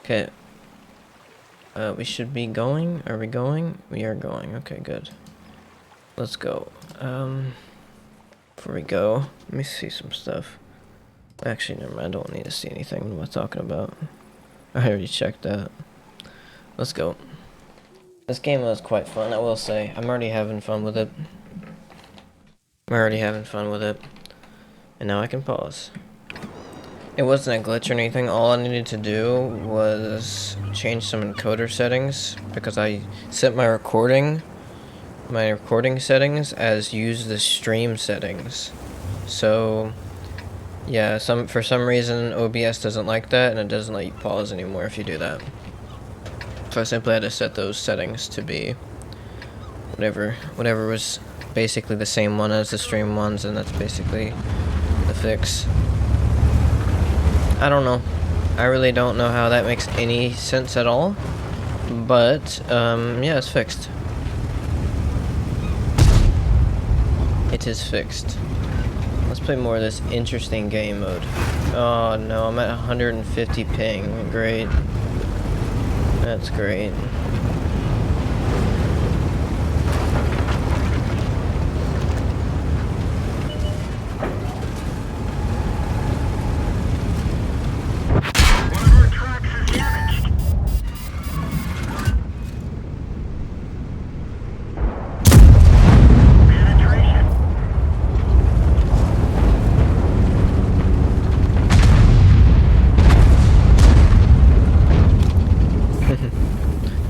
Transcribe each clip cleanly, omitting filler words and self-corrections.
Okay. We should be going. Are we going? We are going. Okay, good. Let's go. Before we go, let me see some stuff. Actually, never mind. I don't need to see anything. What am I talking about? I already checked that. Let's go. This game was quite fun, I will say. I'm already having fun with it. And now I can pause. It wasn't a glitch or anything. All I needed to do was change some encoder settings because I set my recording settings as use the stream settings. So yeah, for some reason OBS doesn't like that and it doesn't let you pause anymore if you do that. So I simply had to set those settings to be whatever was basically the same one as the stream ones, and that's basically the fix. I don't know. I really don't know how that makes any sense at all. But, yeah, it's fixed. It is fixed. Let's play more of this interesting game mode. Oh no, I'm at 150 ping. Great. That's great.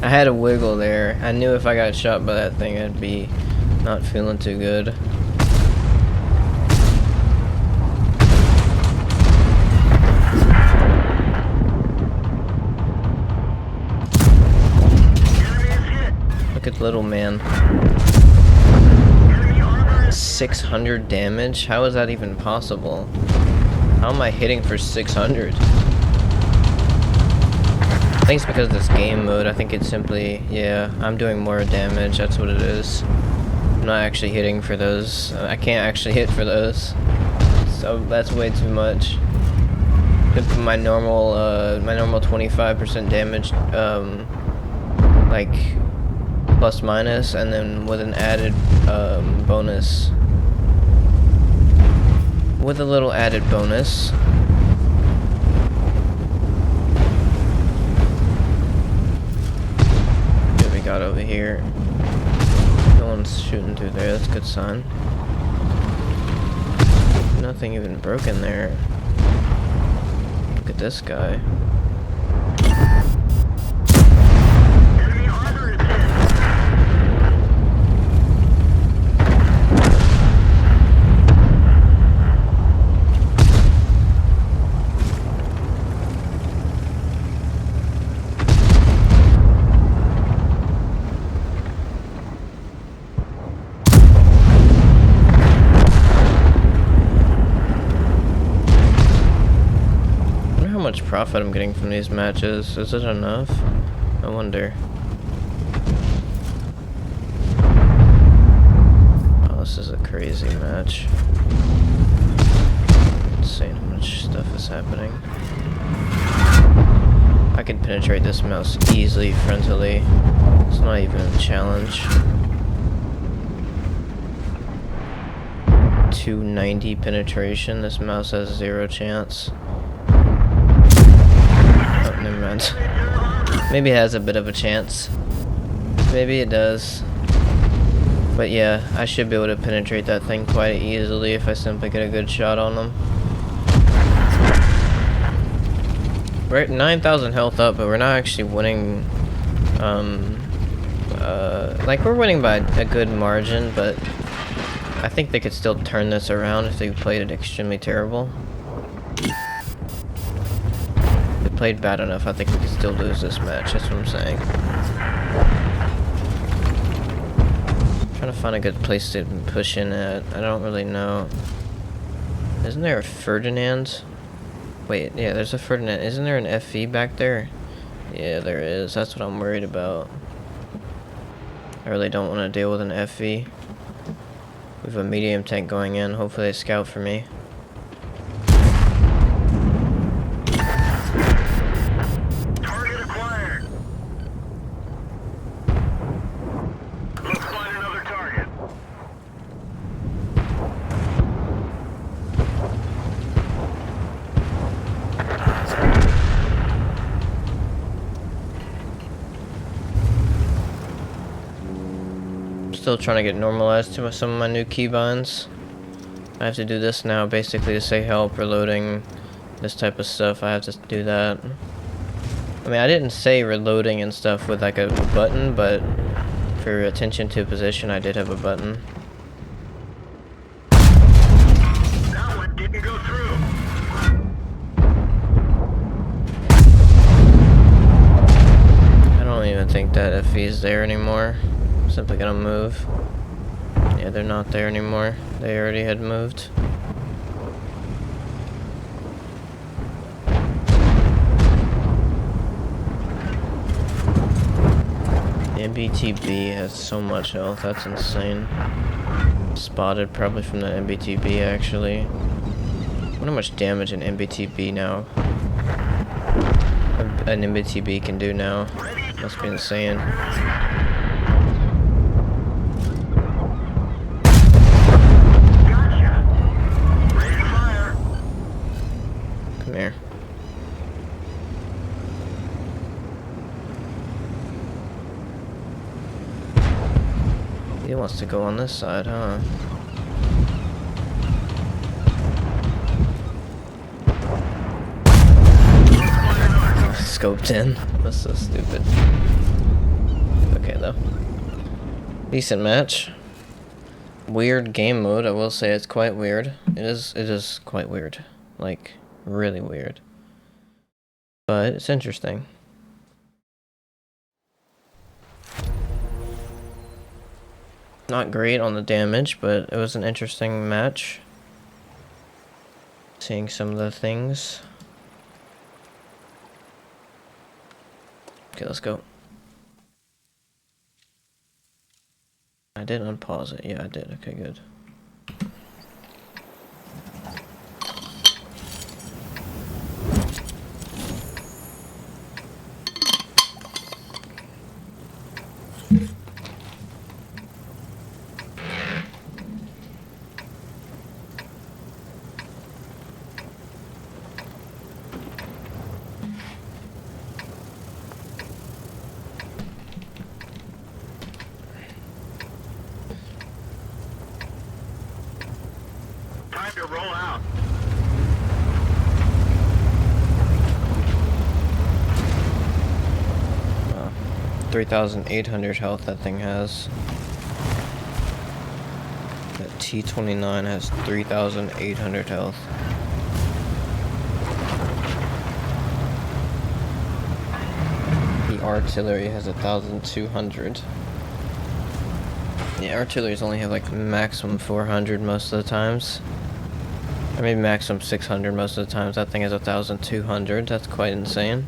I had a wiggle there. I knew if I got shot by that thing, I'd be not feeling too good. Look at little man. 600 damage? How is that even possible? How am I hitting for 600? I think it's because of this game mode. I think it's simply, yeah, I'm doing more damage. That's what it is. I'm not actually hitting for those. I can't actually hit for those. So that's way too much. My normal 25% damage, like plus minus, and then with an added bonus. With a little added bonus. Got over here. No one's shooting through there. That's a good sign. Nothing even broken there. Look at this guy. Profit I'm getting from these matches. Is it enough? I wonder. Oh, this is a crazy match. Insane how much stuff is happening. I could penetrate this mouse easily frontally. It's not even a challenge. 290 penetration. This mouse has 0 chance. Never mind. Maybe it has a bit of a chance. Maybe it does. But yeah, I should be able to penetrate that thing quite easily if I simply get a good shot on them. We're at 9,000 health up, but we're not actually winning. Like, we're winning by a good margin, but I think they could still turn this around if they played it extremely terrible. Played bad enough, I think we could still lose this match. That's what I'm saying. I'm trying to find a good place to push in at. I don't really know. Isn't there a Ferdinand? Wait, yeah, there's a Ferdinand. Isn't there an FV back there? Yeah, there is. That's what I'm worried about. I really don't want to deal with an FV. We have a medium tank going in. Hopefully they scout for me. still trying to get normalized to some of my new keybinds. I have to do this now basically to say help, reloading, this type of stuff. I have to do that. I mean, I didn't say reloading and stuff with like a button, but for attention to position, I did have a button. That one didn't go through. I don't even think that FV is there anymore. I'm simply gonna move. Yeah, they're not there anymore. They already had moved. The MBTB has so much health, that's insane. Spotted probably from the MBTB actually. I wonder how much damage an MBTB now. An MBTB can do now. Must be insane. Gotcha. Ready to fire. Come here. He wants to go on this side, huh? Scoped in. That's so stupid. Okay, though. Decent match. Weird game mode. I will say it's quite weird. It is quite weird. Like, really weird. But it's interesting. Not great on the damage, but it was an interesting match. Seeing some of the things. Okay, let's go. I did unpause it. Yeah, I did. Okay, good. Time to roll out. Wow. 3,800 health that thing has. That T-29 has 3,800 health. The artillery has 1,200. Yeah, artilleries only have like maximum 400 most of the times. Or maybe maximum 600 most of the times. That thing has 1,200. That's quite insane.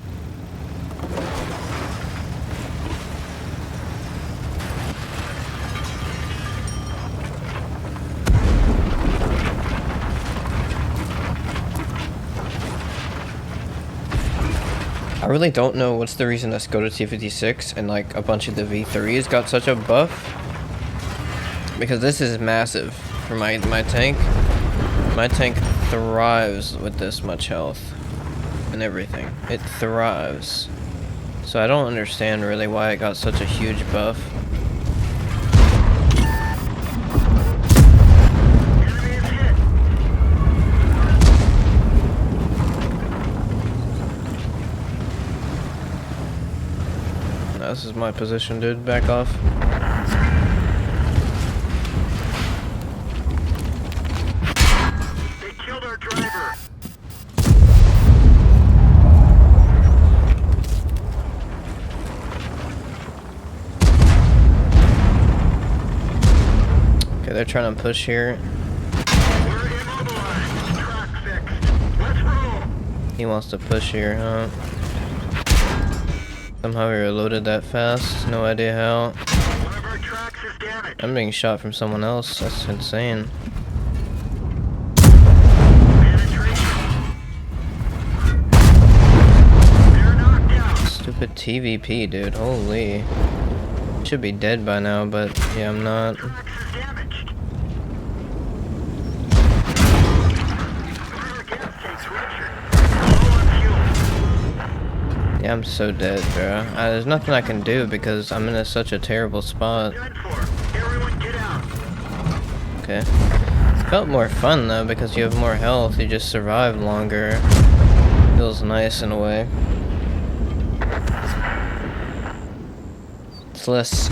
I really don't know what's the reason that Skoda T56 and like a bunch of the V3s got such a buff. Because this is massive for my tank. My tank thrives with this much health and everything. It thrives. So I don't understand really why it got such a huge buff. Enemy is hit. No, this is my position, dude. Back off. They killed our driver. Okay, they're trying to push here. We're immobilized. Track fixed. Let's roll. He wants to push here, huh? Somehow he reloaded that fast. No idea how. One of our tracks is damaged. I'm being shot from someone else. That's insane. Penetration. They're knocked out. Stupid TVP, dude. Holy. Should be dead by now, but yeah, I'm not. Tracks is damaged. Our gas tank's ruptured. Low on fuel. Yeah, I'm so dead, bro. There's nothing I can do because I'm in such a terrible spot. Done for. Everyone okay. It felt more fun though because you have more health, you just survive longer. Feels nice in a way. It's less,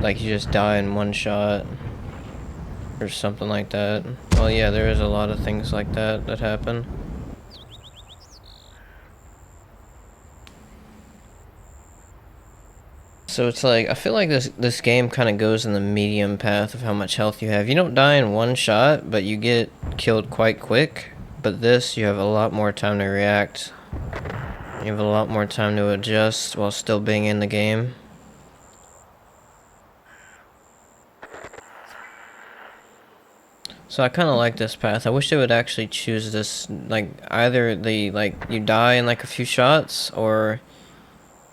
like you just die in one shot. Or something like that. Well, yeah, there is a lot of things like that that happen. So it's like, I feel like this game kind of goes in the medium path of how much health you have. You don't die in one shot, but you get killed quite quick. But this, you have a lot more time to react. You have a lot more time to adjust while still being in the game. So I kind of like this path. I wish they would actually choose this, like, either the, like, you die in, like, a few shots, or,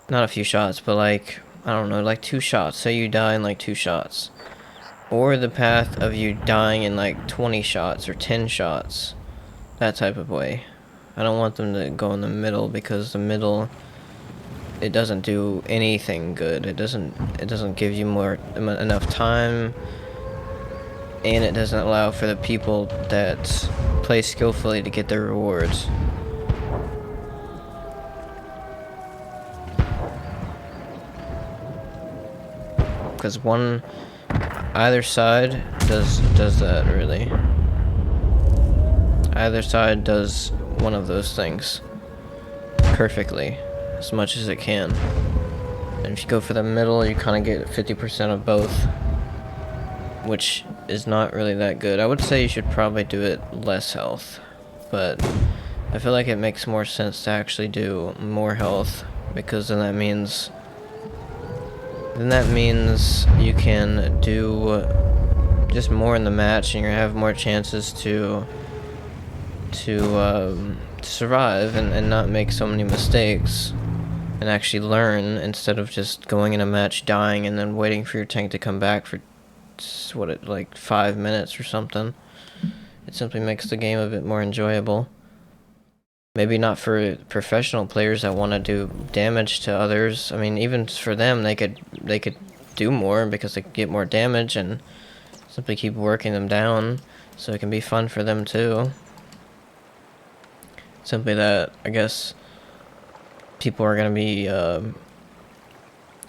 not a few shots, but, like, I don't know, like, 2 shots. Say you die in, like, 2 shots. Or the path of you dying in, like, 20 shots, or 10 shots. That type of way. I don't want them to go in the middle, because the middle, it doesn't do anything good. It doesn't give you enough time. And it doesn't allow for the people that play skillfully to get their rewards. Because either side does that, really. Either side does one of those things perfectly, as much as it can. And if you go for the middle, you kind of get 50% of both, which is not really that good. I would say you should probably do it less health, but I feel like it makes more sense to actually do more health, because then that means you can do just more in the match, and you have more chances to survive and not make so many mistakes, and actually learn, instead of just going in a match, dying, and then waiting for your tank to come back for like 5 minutes or something. It simply makes the game a bit more enjoyable. Maybe not for professional players that want to do damage to others. I mean, even for them, they could do more because they get more damage and simply keep working them down, so it can be fun for them too. Simply that, I guess, people are gonna be,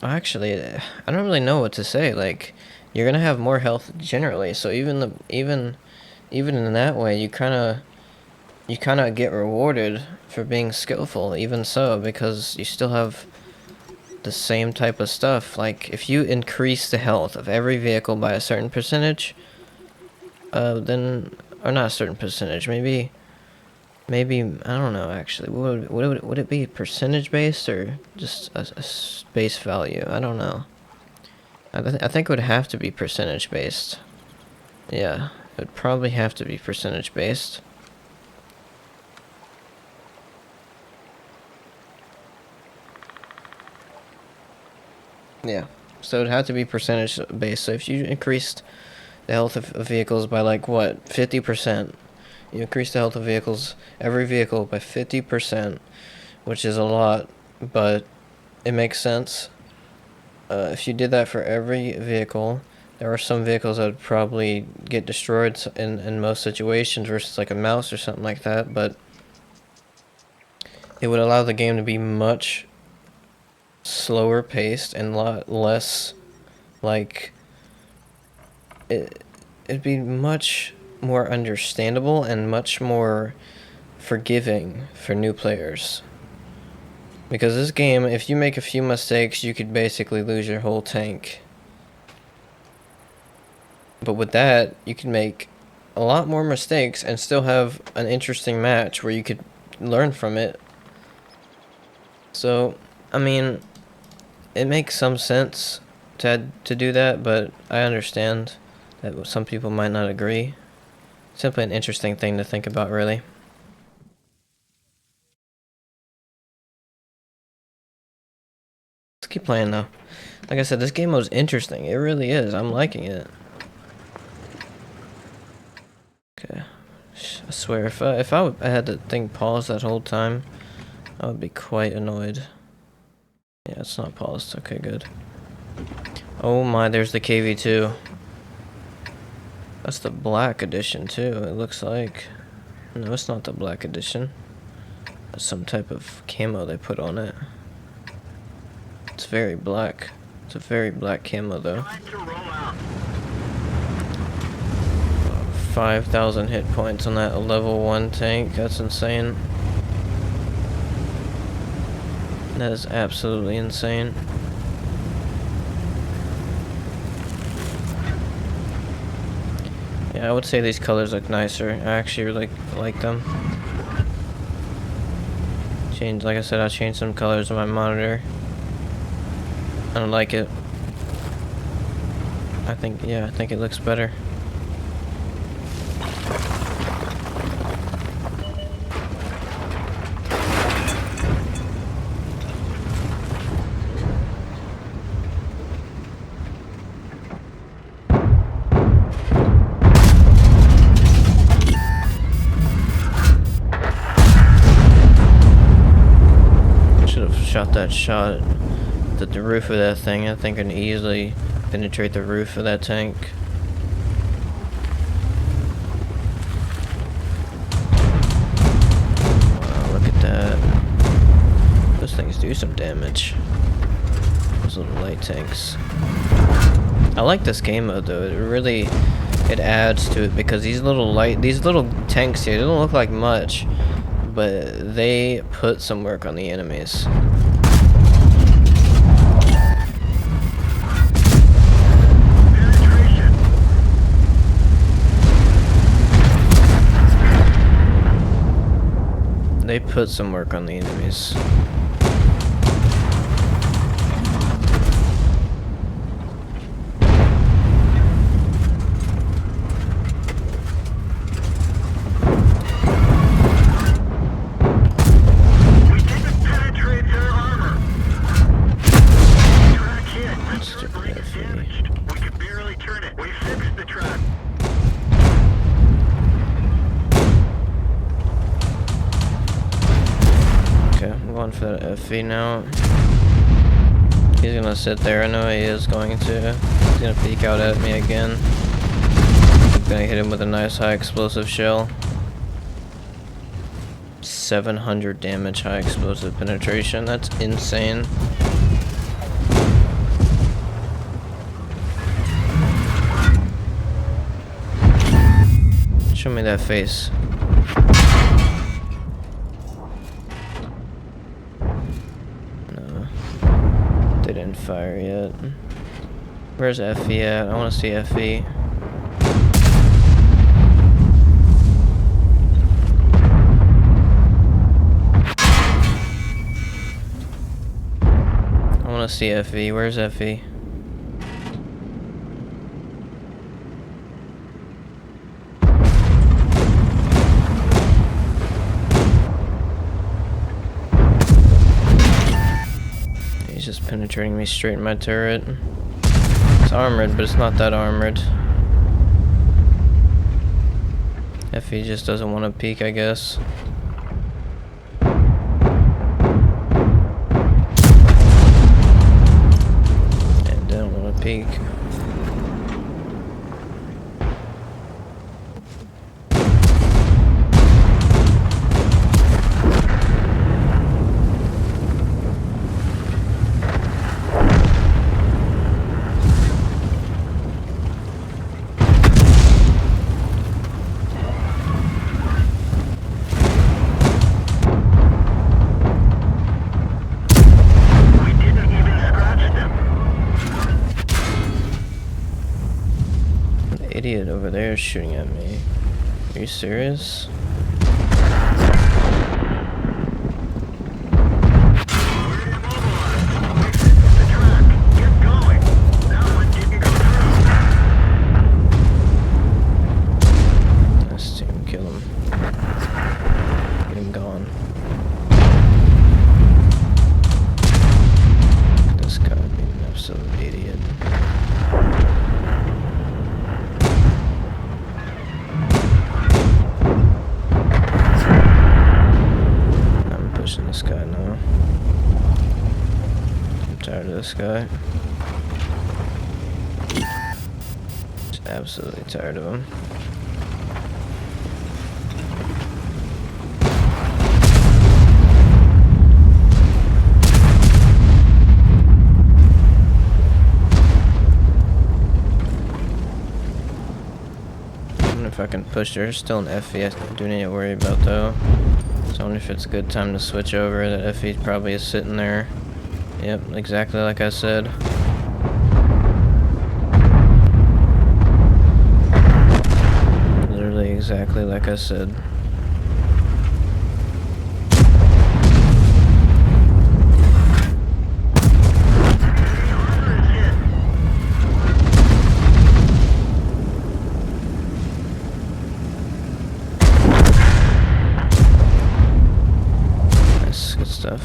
actually, I don't really know what to say. Like, you're gonna have more health generally, so even in that way, you kind of get rewarded for being skillful, even so, because you still have the same type of stuff. Like, if you increase the health of every vehicle by a certain percentage, then, or not a certain percentage, maybe, I don't know, actually, would it be percentage based, or just a base value? I don't know. I think it would have to be percentage based. Yeah, it would probably have to be percentage based. Yeah, so it'd have to be percentage based. So if you increased the health of vehicles by, like, what, 50%, you increase the health of vehicles, every vehicle, by 50%, which is a lot, but it makes sense. If you did that for every vehicle, there are some vehicles that would probably get destroyed in most situations versus, like, a mouse or something like that, but it would allow the game to be much slower paced and a lot less, like, it'd be much more understandable and much more forgiving for new players. Because this game, if you make a few mistakes, you could basically lose your whole tank. But with that, you can make a lot more mistakes and still have an interesting match where you could learn from it. So, I mean, it makes some sense to do that, but I understand that some people might not agree. Simply an interesting thing to think about, really. Let's keep playing, though. Like I said, this game mode's interesting. It really is. I'm liking it. Okay. I swear, if I had the thing paused that whole time, I would be quite annoyed. Yeah, it's not paused. Okay, good. Oh my, there's the KV2. That's the black edition too, it looks like. No, it's not the black edition. That's some type of camo they put on it. It's very black. It's a very black camo though. Time to roll out. 5,000 hit points on that level 1 tank. That's insane. That is absolutely insane. Yeah, I would say these colors look nicer. I actually really like them. Like I said, I changed some colors on my monitor. I don't like it. I think it looks better. Shot that shot at the roof of that thing. I think I can easily penetrate the roof of that tank. Wow, look at that. Those things do some damage. Those little light tanks. I like this game mode though. It adds to it because these little tanks here, they don't look like much, but they put some work on the enemies. They put some work on the enemies. For that FV now. He's gonna sit there. I know he is going to. He's gonna peek out at me again. I'm gonna hit him with a nice high explosive shell. 700 damage, high explosive penetration. That's insane. Show me that face. Didn't fire yet. Where's FE at? I want to see FE. I want to see FE. Where's FE? He's just penetrating me straight in my turret. It's armored, but it's not that armored. FE just doesn't want to peek, I guess. And don't want to peek. Idiot over there is shooting at me. Are you serious? Nice team, kill him. Get him gone. This guy being an absolute idiot. This guy now. I'm tired of this guy. Just absolutely tired of him. If I can push, there's still an FE I do need to worry about though. So I wonder if it's a good time to switch over. That FE probably is sitting there. Yep, exactly like I said. Literally exactly like I said. Stuff.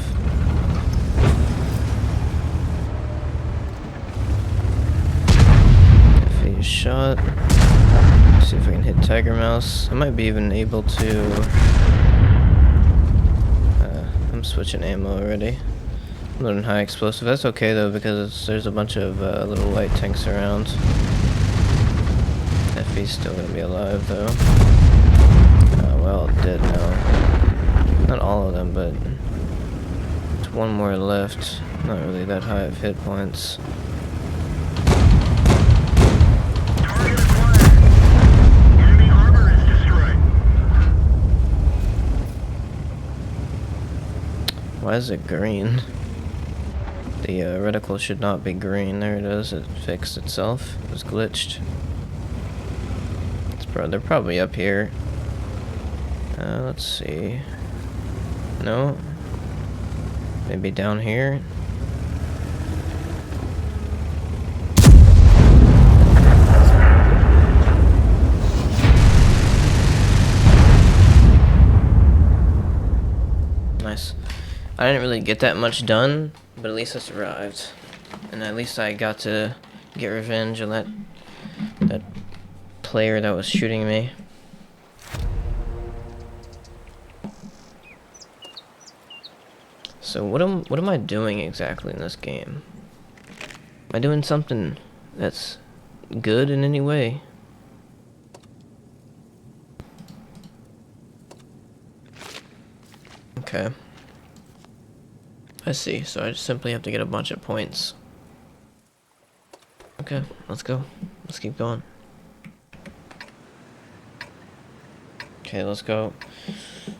FE shot. Let's see if I can hit Tiger Mouse. I might be even able to. I'm switching ammo already. I'm loading high explosive. That's okay though because there's a bunch of little light tanks around. FE's still gonna be alive though. Well, dead now. Not all of them, but. One more left. Not really that high of hit points. Target acquired. Enemy armor is destroyed. Why is it green? The reticle should not be green. There it is. It fixed itself. It was glitched. They're probably up here. Let's see. No. Maybe down here. Nice. I didn't really get that much done, but at least I survived. And at least I got to get revenge on that player that was shooting me. So what am I doing exactly in this game? Am I doing something that's good in any way? Okay. I see, so I just simply have to get a bunch of points. Okay, let's go. Let's keep going. Okay, let's go.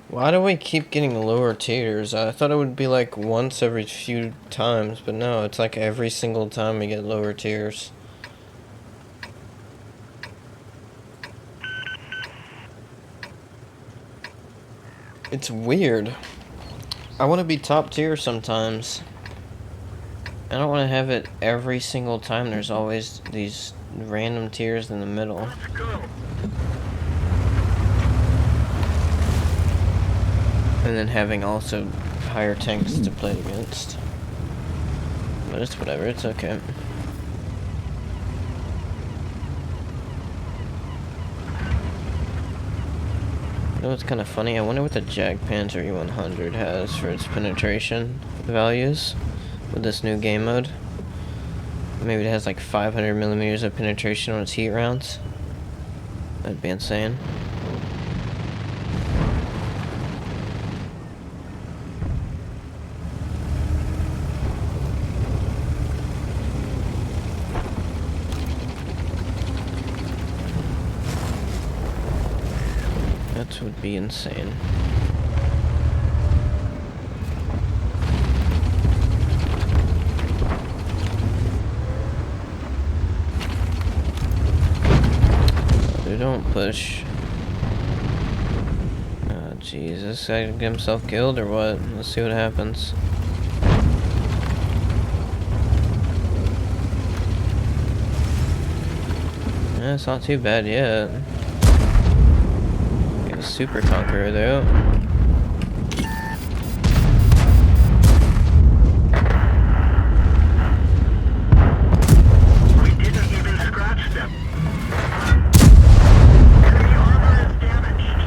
Why do we keep getting lower tiers? I thought it would be like once every few times, but no, it's like every single time we get lower tiers. It's weird. I want to be top tier sometimes. I don't want to have it every single time. There's always these random tiers in the middle. Let's go. And then having also higher tanks to play against. But it's whatever, it's okay. You know what's kind of funny? I wonder what the Jagdpanzer E100 has for its penetration values with this new game mode. Maybe it has like 500 millimeters of penetration on its heat rounds. That'd be insane. That would be insane. They don't push. Oh, jeez, this guy get himself killed or what? Let's see what happens. Yeah, it's not too bad yet. Get a super conqueror though. We didn't even scratch them. Enemy armor is damaged.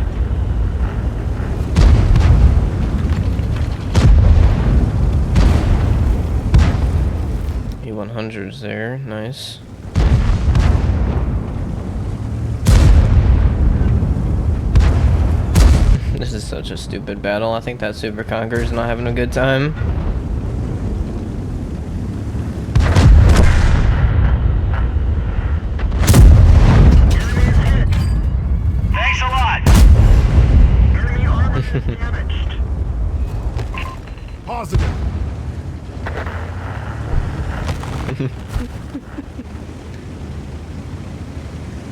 E100's there, nice. This is such a stupid battle. I think that Super Conqueror's not having a good time. Thanks a lot. Enemy armor is damaged. Positive.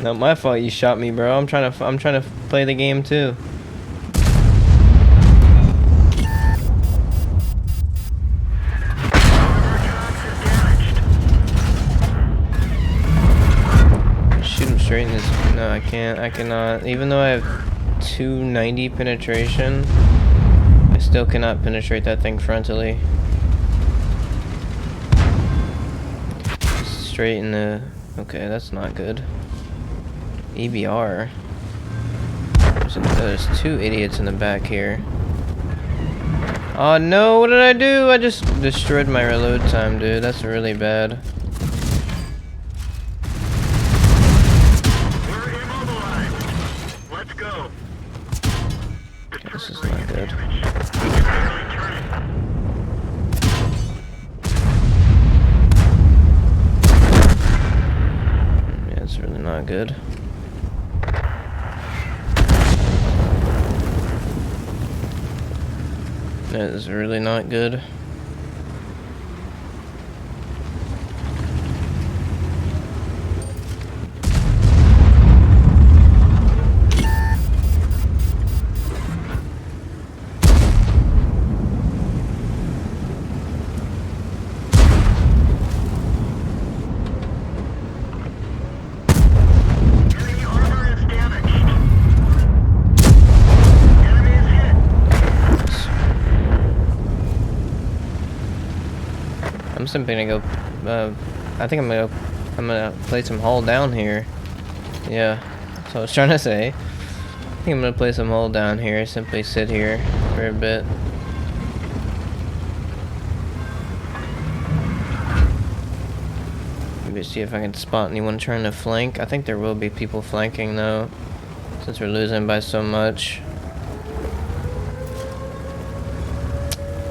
Not my fault you shot me, bro. I'm trying to play the game too. Shoot him straight in his. No, I can't. I cannot. Even though I have 290 penetration, I still cannot penetrate that thing frontally. Straight in the. Okay, that's not good. EBR. There's two idiots in the back here. Oh no, what did I do? I just destroyed my reload time, dude. That's really bad. We're immobilized. Let's go. This is not good. Yeah, it's really not good. That is really not good. Enemy armor is damaged. Enemy is hit. I'm simply gonna go. I think I'm gonna play some Hull down here. Yeah, that's what I was trying to say. I think I'm gonna play some Hull down here. Simply sit here for a bit. Maybe see if I can spot anyone trying to flank. I think there will be people flanking though, since we're losing by so much.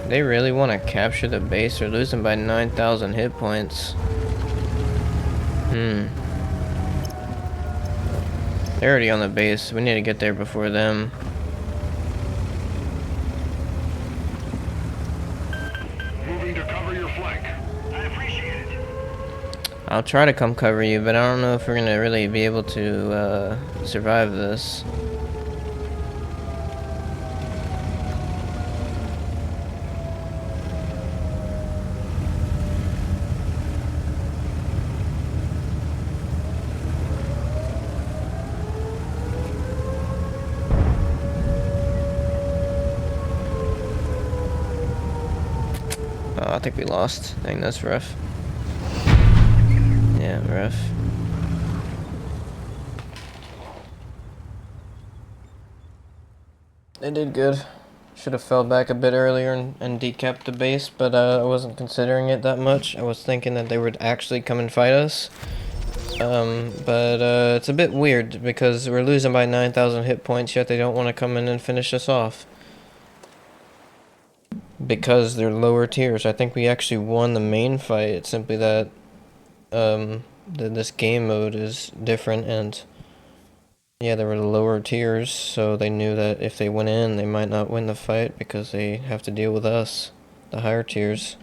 They really want to capture the base. They're losing by 9,000 hit points. They're already on the base. We need to get there before them. Moving to cover your flank. I appreciate it. I'll try to come cover you, but I don't know if we're gonna really be able to survive this. Oh, I think we lost. Dang, that's rough. Yeah, rough. They did good. Should have fell back a bit earlier and decapped the base, but I wasn't considering it that much. I was thinking that they would actually come and fight us. But it's a bit weird because we're losing by 9,000 hit points, yet they don't want to come in and finish us off. Because they're lower tiers. I think we actually won the main fight. It's simply that this game mode is different, and yeah, there were lower tiers, so they knew that if they went in, they might not win the fight because they have to deal with us, the higher tiers.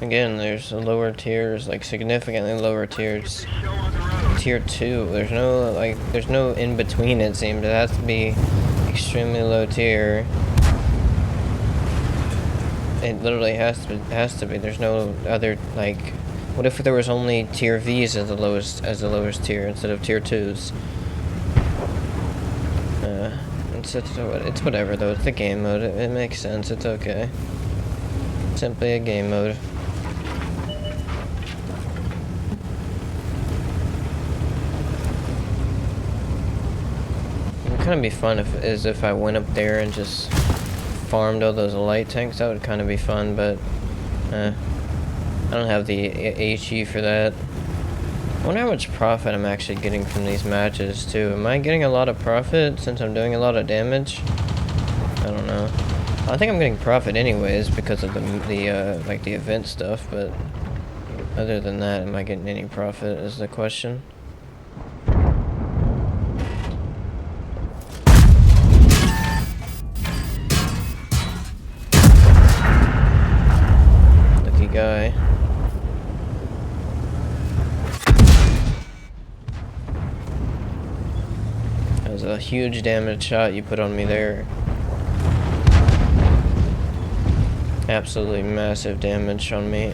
Again, there's lower tiers, like significantly lower tiers. Show on the road. Tier 2, there's no in between, it seems. It has to be extremely low tier. It literally has to be. There's no other, like, what if there was only tier V's as the lowest tier instead of tier 2s? it's whatever though. It's the game mode. It makes sense. It's okay. Simply a game mode. It would kind of be fun if I went up there and just farmed all those light tanks. That would kind of be fun, but I don't have the HE for that. I wonder how much profit I'm actually getting from these matches too. Am I getting a lot of profit since I'm doing a lot of damage? I don't know. I think I'm getting profit anyways because of the like the event stuff, but other than that, am I getting any profit is the question. Lucky guy. That was a huge damage shot you put on me there. Absolutely massive damage on me.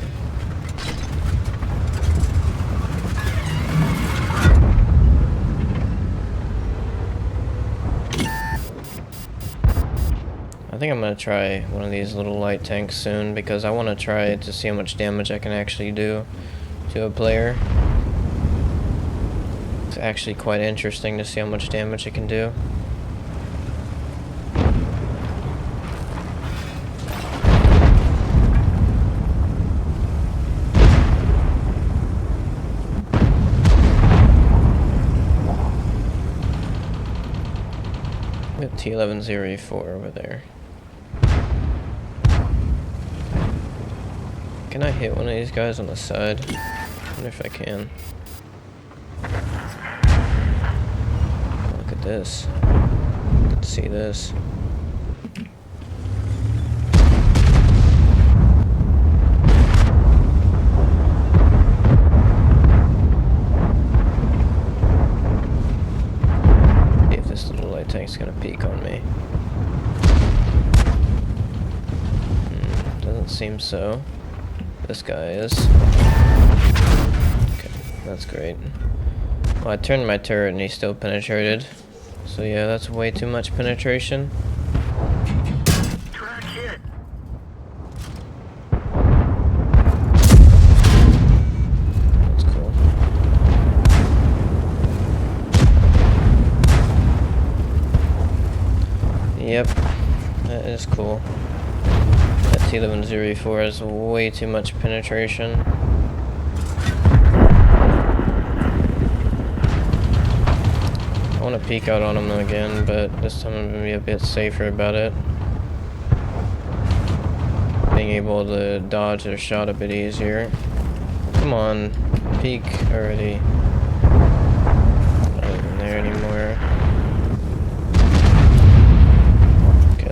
I think I'm gonna try one of these little light tanks soon because I want to try to see how much damage I can actually do to a player. It's actually quite interesting to see how much damage it can do. We have T1104 over there. Can I hit one of these guys on the side? I wonder if I can. Look at this. Let's see this. See if this little light tank's gonna peek on me. Doesn't seem so. This guy is. Okay, that's great. Well, I turned my turret and he still penetrated. So yeah, that's way too much penetration. Track hit. That's cool. Yep, that is cool. That T1104 has way too much penetration. I want to peek out on him again, but this time I'm going to be a bit safer about it. Being able to dodge their shot a bit easier. Come on, peek already. Not even there anymore.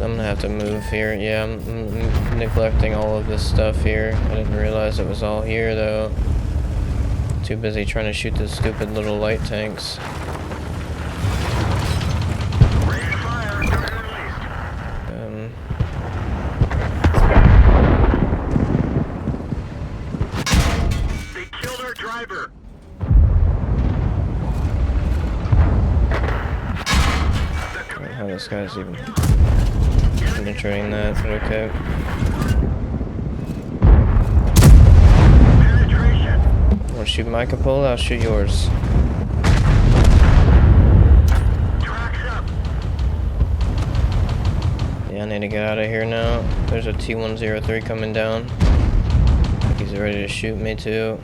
I'm gonna have to move here. Yeah, I'm neglecting all of this stuff here. I didn't realize it was all here though. Too busy trying to shoot the stupid little light tanks. Ready to fire. Target released. They killed our driver. I don't know how this guy's even penetrating that, but okay. Penetration. Wanna shoot my cupola? I'll shoot yours. Tracks up. Yeah, I need to get out of here now. There's a T103 coming down. I think he's ready to shoot me too.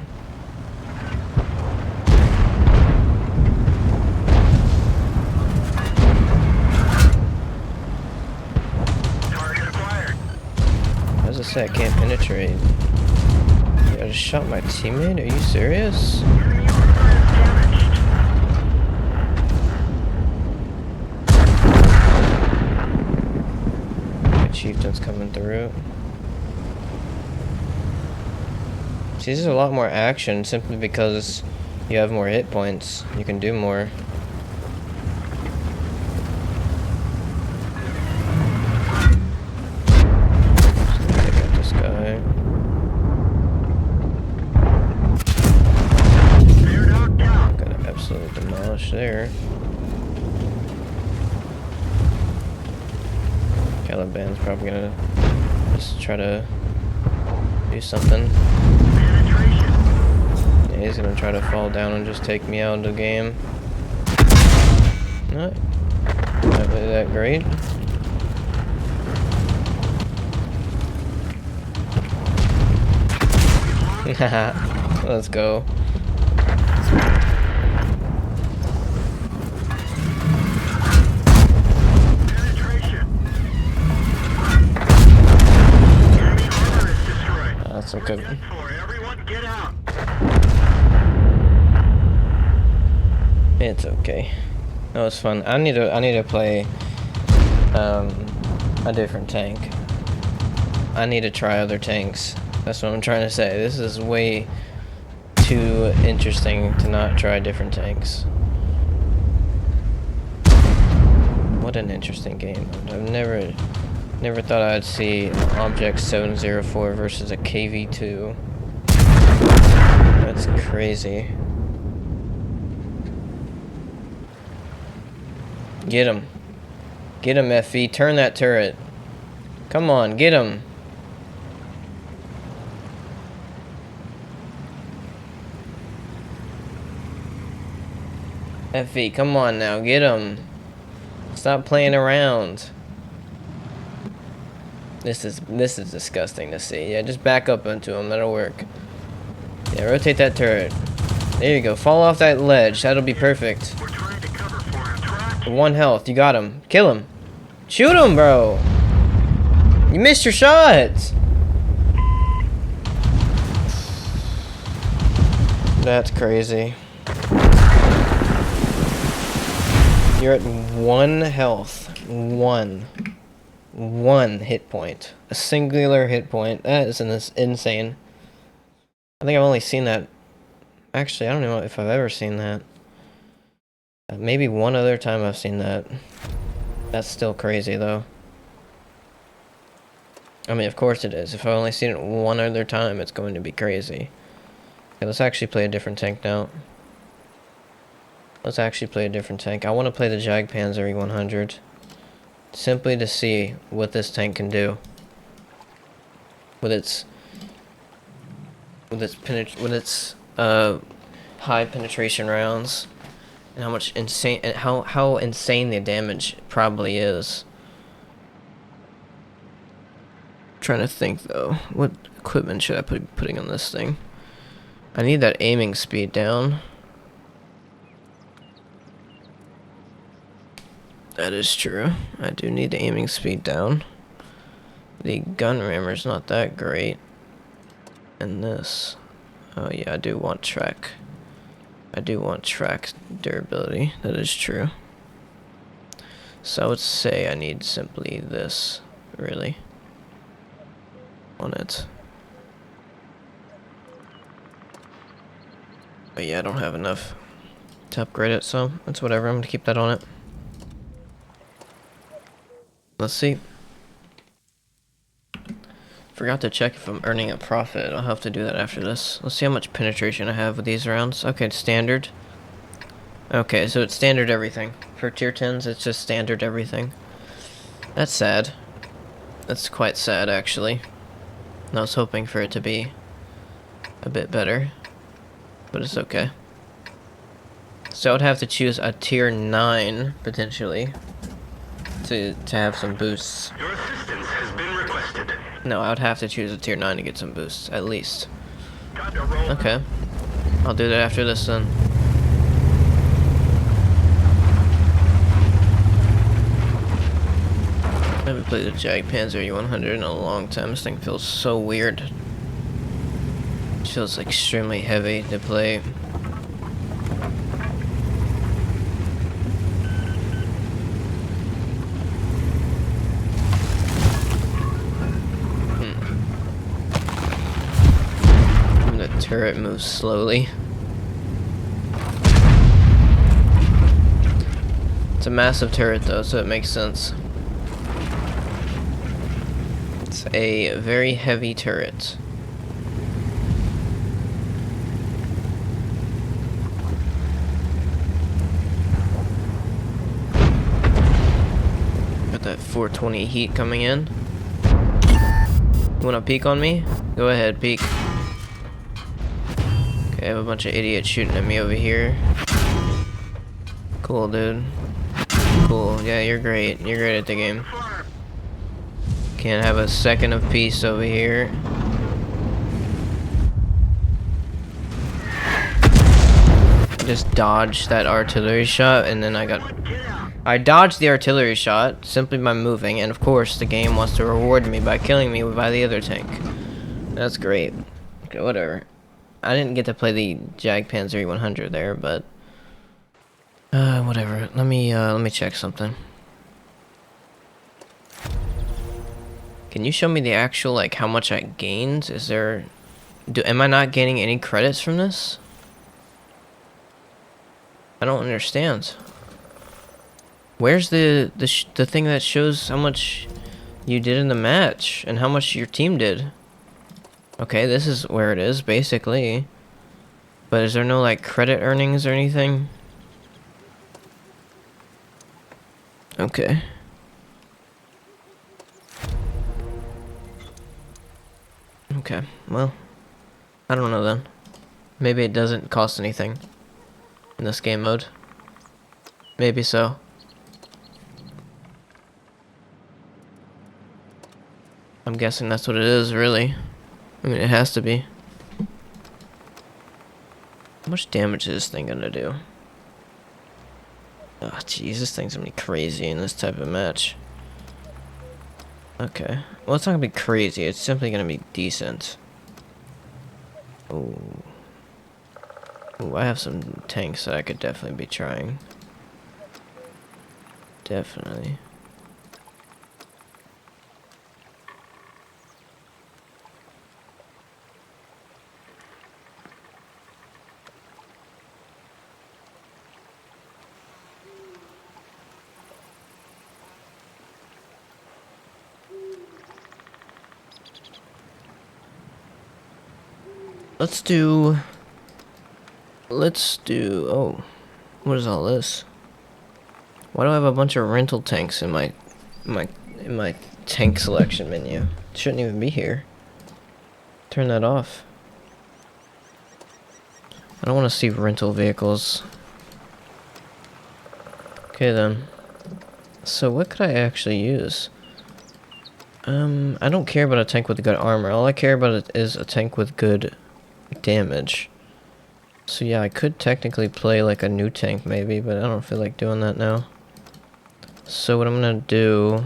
How's it say I can't penetrate? Yeah, I just shot my teammate? Are you serious? Enemy armor is damaged. My chieftain's coming through. See, this is a lot more action simply because you have more hit points. You can do more. There. Caliban's probably gonna just try to do something. Penetration. Yeah, he's gonna try to fall down and just take me out of the game. Not really that great. Let's go. Penetration. Enemy armor is destroyed. That's okay. 10-4. Everyone get out. It's okay. That was fun. I need to play a different tank. I need to try other tanks. That's what I'm trying to say. This is way too interesting to not try different tanks. What an interesting game. I've never thought I'd see Object 704 versus a KV2. That's crazy. Get him. Get him, FE. Turn that turret. Come on, get him. FE, come on now, get him. Stop playing around. This is disgusting to see. Yeah, just back up into him. That'll work. Yeah, rotate that turret. There you go. Fall off that ledge. That'll be perfect. We're trying to cover for him. Track. 1 health. You got him. Kill him. Shoot him, bro. You missed your shots. That's crazy. You're at 1 health. One hit point. A singular hit point. That is insane. I think I've only seen that. Actually, I don't know if I've ever seen that. Maybe one other time I've seen that. That's still crazy, though. I mean, of course it is. If I've only seen it one other time, it's going to be crazy. Okay, let's actually play a different tank now. Let's actually play a different tank. I want to play the Jagdpanzer E100. Simply to see what this tank can do. With its high penetration rounds. And how much insane, and how insane the damage probably is. Trying to think though, what equipment should I be putting on this thing? I need that aiming speed down. That is true. I do need the aiming speed down. The gun rammer's not that great. And this, oh yeah, I do want track. I do want track durability. That is true. So I would say I need simply this, really, on it. But yeah, I don't have enough to upgrade it, so it's whatever. I'm gonna keep that on it. Let's see. Forgot to check if I'm earning a profit. I'll have to do that after this. Let's see how much penetration I have with these rounds. Okay, standard. Okay, so it's standard everything. For tier 10s, it's just standard everything. That's sad. That's quite sad, actually. I was hoping for it to be a bit better. But it's okay. So I would have to choose a tier 9, potentially, to have some boosts. Your assistance has been requested. No, I would have to choose a tier 9 to get some boosts, at least. Got to roll. Okay. I'll do that after this then. I haven't played the Jagdpanzer E100 in a long time. This thing feels so weird. It feels extremely heavy to play. The turret moves slowly. It's a massive turret though, so it makes sense. It's a very heavy turret. Got that 420 heat coming in. You wanna peek on me? Go ahead, peek. Okay, I have a bunch of idiots shooting at me over here. Cool, dude. Cool. Yeah, you're great. You're great at the game. Can't have a second of peace over here. Just dodged that artillery shot, and then I dodged the artillery shot simply by moving, and of course the game wants to reward me by killing me by the other tank. That's great. Okay, whatever. I didn't get to play the Jagdpanzer 100 there, but whatever. Let me check something. Can you show me the actual, like, how much I gained? Is there... am I not gaining any credits from this? I don't understand. Where's the thing that shows how much you did in the match and how much your team did? Okay, this is where it is, basically. But is there no, like, credit earnings or anything? Okay. Okay, well, I don't know then. Maybe it doesn't cost anything in this game mode. Maybe so. I'm guessing that's what it is, really. I mean, it has to be. How much damage is this thing gonna do? Oh, jeez, this thing's gonna be crazy in this type of match. Okay. Well, it's not gonna be crazy. It's simply gonna be decent. Ooh. Ooh, I have some tanks that I could definitely be trying. Definitely. Let's do, oh, what is all this? Why do I have a bunch of rental tanks in my tank selection menu? It shouldn't even be here. Turn that off. I don't want to see rental vehicles. Okay then. So what could I actually use? I don't care about a tank with good armor. All I care about is a tank with good damage. So yeah, I could technically play like a new tank maybe, but I don't feel like doing that now. So what I'm gonna do...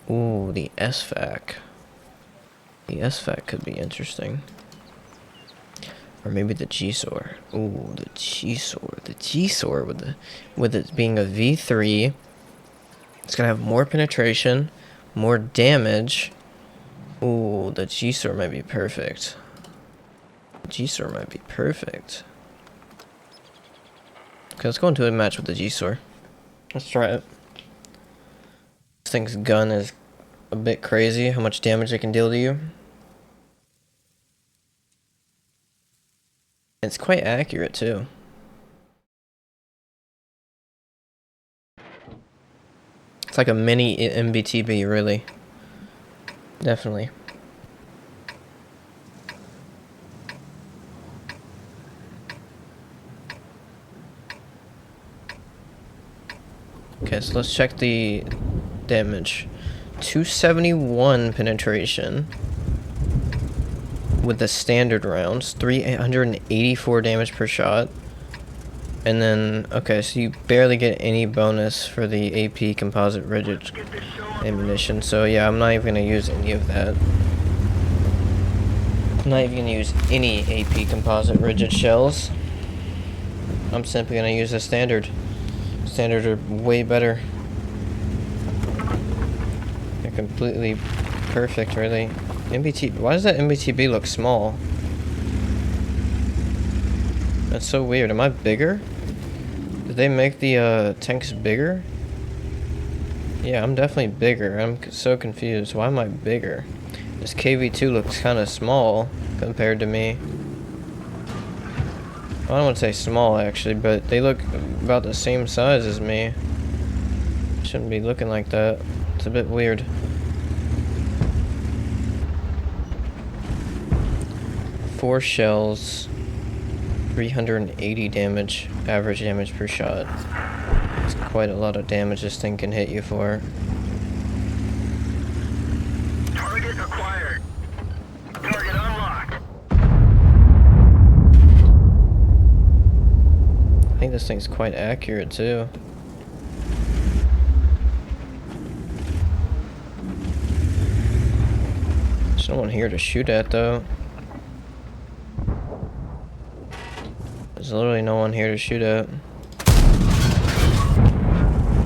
Ooh, the SFAC. The SFAC could be interesting. Or maybe the G-SOR. Ooh, the G-SOR. The G-SOR with it being a V3. It's gonna have more penetration, more damage. Ooh, the G-SOR might be perfect. G-SOR might be perfect. Okay, let's go into a match with the G-SOR. Let's try it. This thing's gun is a bit crazy, how much damage it can deal to you. It's quite accurate, too. It's like a mini MBTB, really. Definitely. Okay, so let's check the damage. 271 penetration with the standard rounds, 384 damage per shot. And then, okay, so you barely get any bonus for the AP composite rigid ammunition. So yeah, I'm not even gonna use any of that. I'm not even gonna use any AP composite rigid shells. I'm simply gonna use the standard. Standard are way better. They're completely perfect, really. MBT, why does that MBTB look small? That's so weird. Am I bigger? Did they make the tanks bigger? Yeah, I'm definitely bigger. I'm so confused. Why am I bigger? This KV2 looks kind of small compared to me. I don't want to say small actually, but they look about the same size as me. Shouldn't be looking like that. It's a bit weird. Four shells, 380 damage, average damage per shot. It's quite a lot of damage this thing can hit you for. Target acquired. Target unlocked. I think this thing's quite accurate too. There's no one here to shoot at though. There's literally no one here to shoot at.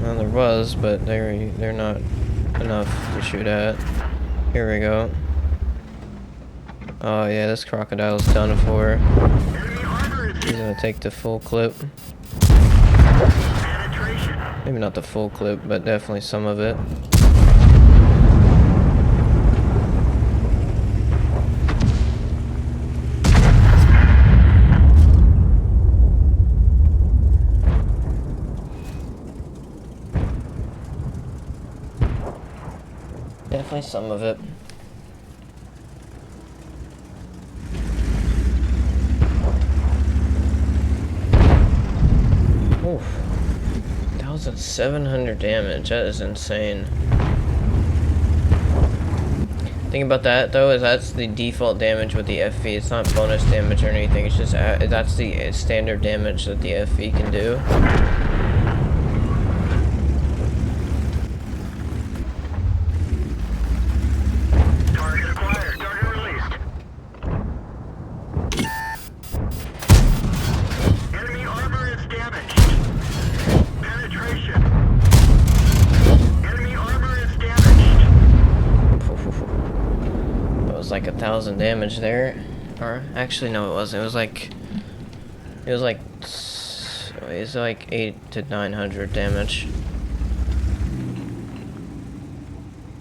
Well, there was, but they're not enough to shoot at. Here we go. Oh yeah, this crocodile's done for. Enemy armor is He's gonna take the full clip. penetration. Maybe not the full clip, but definitely some of it. Definitely some of it. Oof. 1,700 damage. That is insane. Thing about that though is that's the default damage with the FV. It's not bonus damage or anything. It's just that's the standard damage that the FV can do. Target acquired. Target released. Enemy armor is damaged. Penetration. Enemy armor is damaged. It was like 1,000 damage there, or actually no, it wasn't. It was like 800 to 900 damage.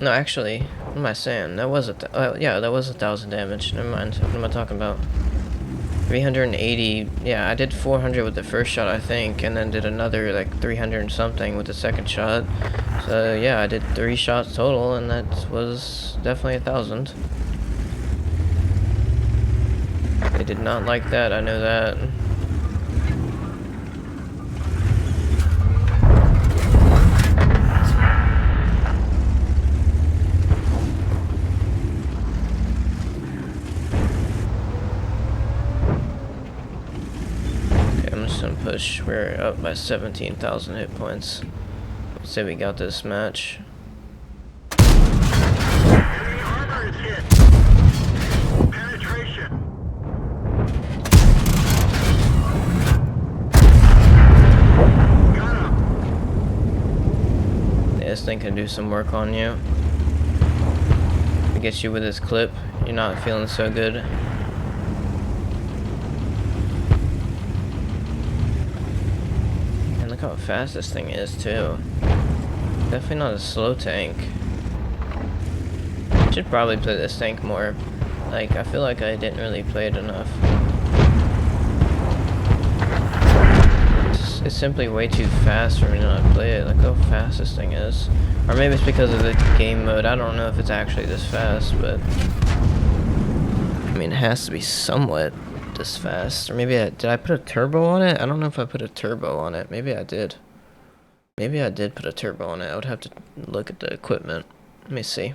No, actually, what am I saying? That was yeah, that was 1,000 damage. Never mind. What am I talking about? 380. Yeah, I did 400 with the first shot, I think, and then did another like 300 and something with the second shot. So yeah, I did 3 shots total, and that was definitely 1,000. They did not like that. I know that. Push. We're up by 17,000 hit points. Let's say we got this match. Enemy armor is hit. Penetration. Got him. Yeah, this thing can do some work on you. It gets you with this clip. You're not feeling so good. Look how fast this thing is too. Definitely not a slow tank. Should probably play this tank more. Like, I feel like I didn't really play it enough. It's simply way too fast for me to not play it. Look how fast this thing is. Or maybe it's because of the game mode. I don't know if it's actually this fast, but I mean, it has to be somewhat this fast. Or maybe did I put a turbo on it? I don't know if I put a turbo on it. Maybe I did. Maybe I did put a turbo on it. I would have to look at the equipment. Let me see.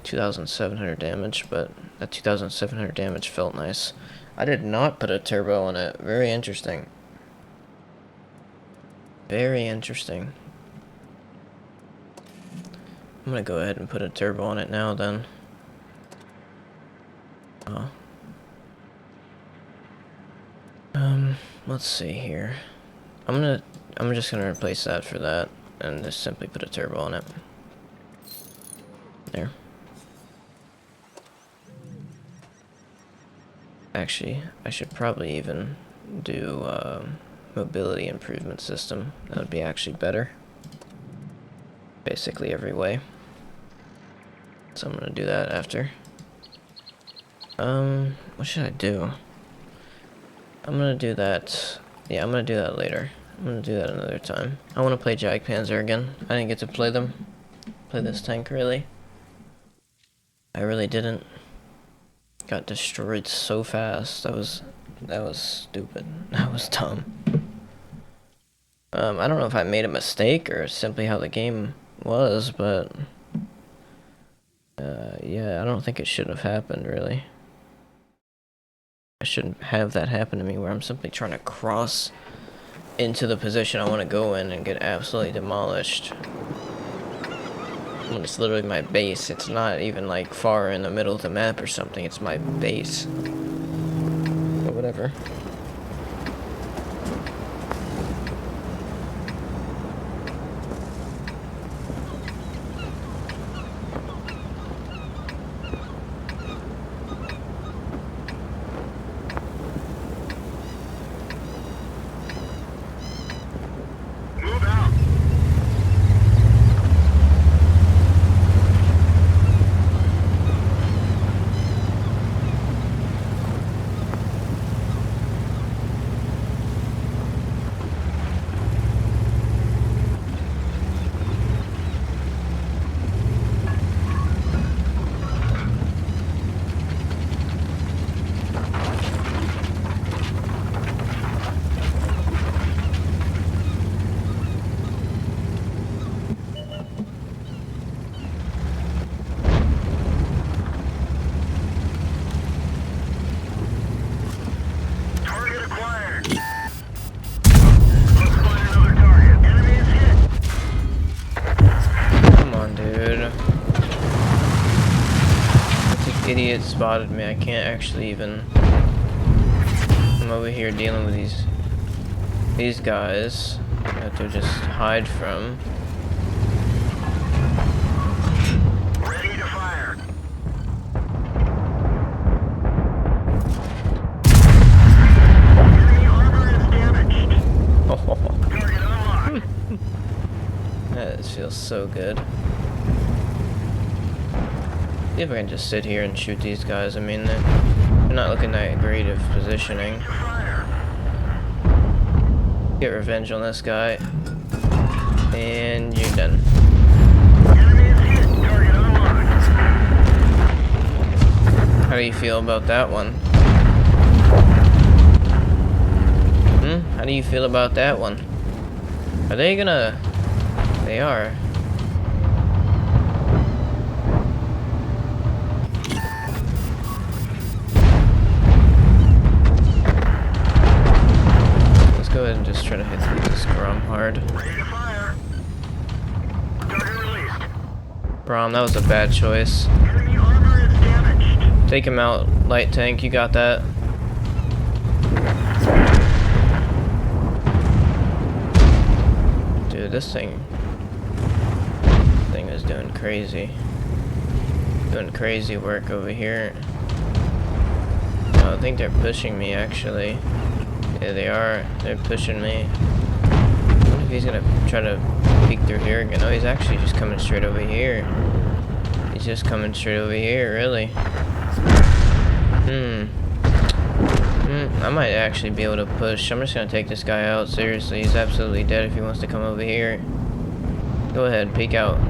2,700 damage, but that 2,700 damage felt nice. I did not put a turbo on it. Very interesting. Very interesting. I'm gonna go ahead and put a turbo on it now then. Oh. Let's see here. I'm just gonna replace that for that and just simply put a turbo on it. There. Actually, I should probably even do mobility improvement system. That would be actually better. Basically every way. So I'm gonna do that after. What should I do? I'm gonna do that. Yeah, I'm gonna do that later. I'm gonna do that another time. I want to play Jagdpanzer again. I didn't get to play this tank really. I really didn't. Got destroyed so fast. That was stupid. That was dumb. I don't know if I made a mistake or simply how the game was, but yeah, I don't think it should have happened really. I shouldn't have that happen to me where I'm simply trying to cross into the position I want to go in and get absolutely demolished. When it's literally my base. It's not even like far in the middle of the map or something. It's my base. But whatever. Move out. Target acquired. Let's find another target. Enemy is hit. Come on, dude. This idiot spotted me. I can't actually even. I'm over here dealing with these guys that to just hide from. Ready to fire. Enemy armor is damaged. Target unlocked. That feels so good. See if I can just sit here and shoot these guys. I mean, they're not looking that great of positioning. Fire. Get revenge on this guy. And you're done. Enemy is hit. Target unlocked. How do you feel about that one? How do you feel about that one? Are they gonna... They are. Let's go ahead and just try to hit the scrum hard. Ready to fire. Target released. Brom, that was a bad choice. Enemy armor is damaged. Take him out, light tank, you got that. Dude, this thing is doing crazy. Doing crazy work over here. Oh, I think they're pushing me actually. Yeah, they are. They're pushing me. I wonder if he's gonna try to peek through here again. No, he's actually just coming straight over here. He's just coming straight over here, really. I might actually be able to push. I'm just gonna take this guy out. Seriously, he's absolutely dead if he wants to come over here. Go ahead, peek out.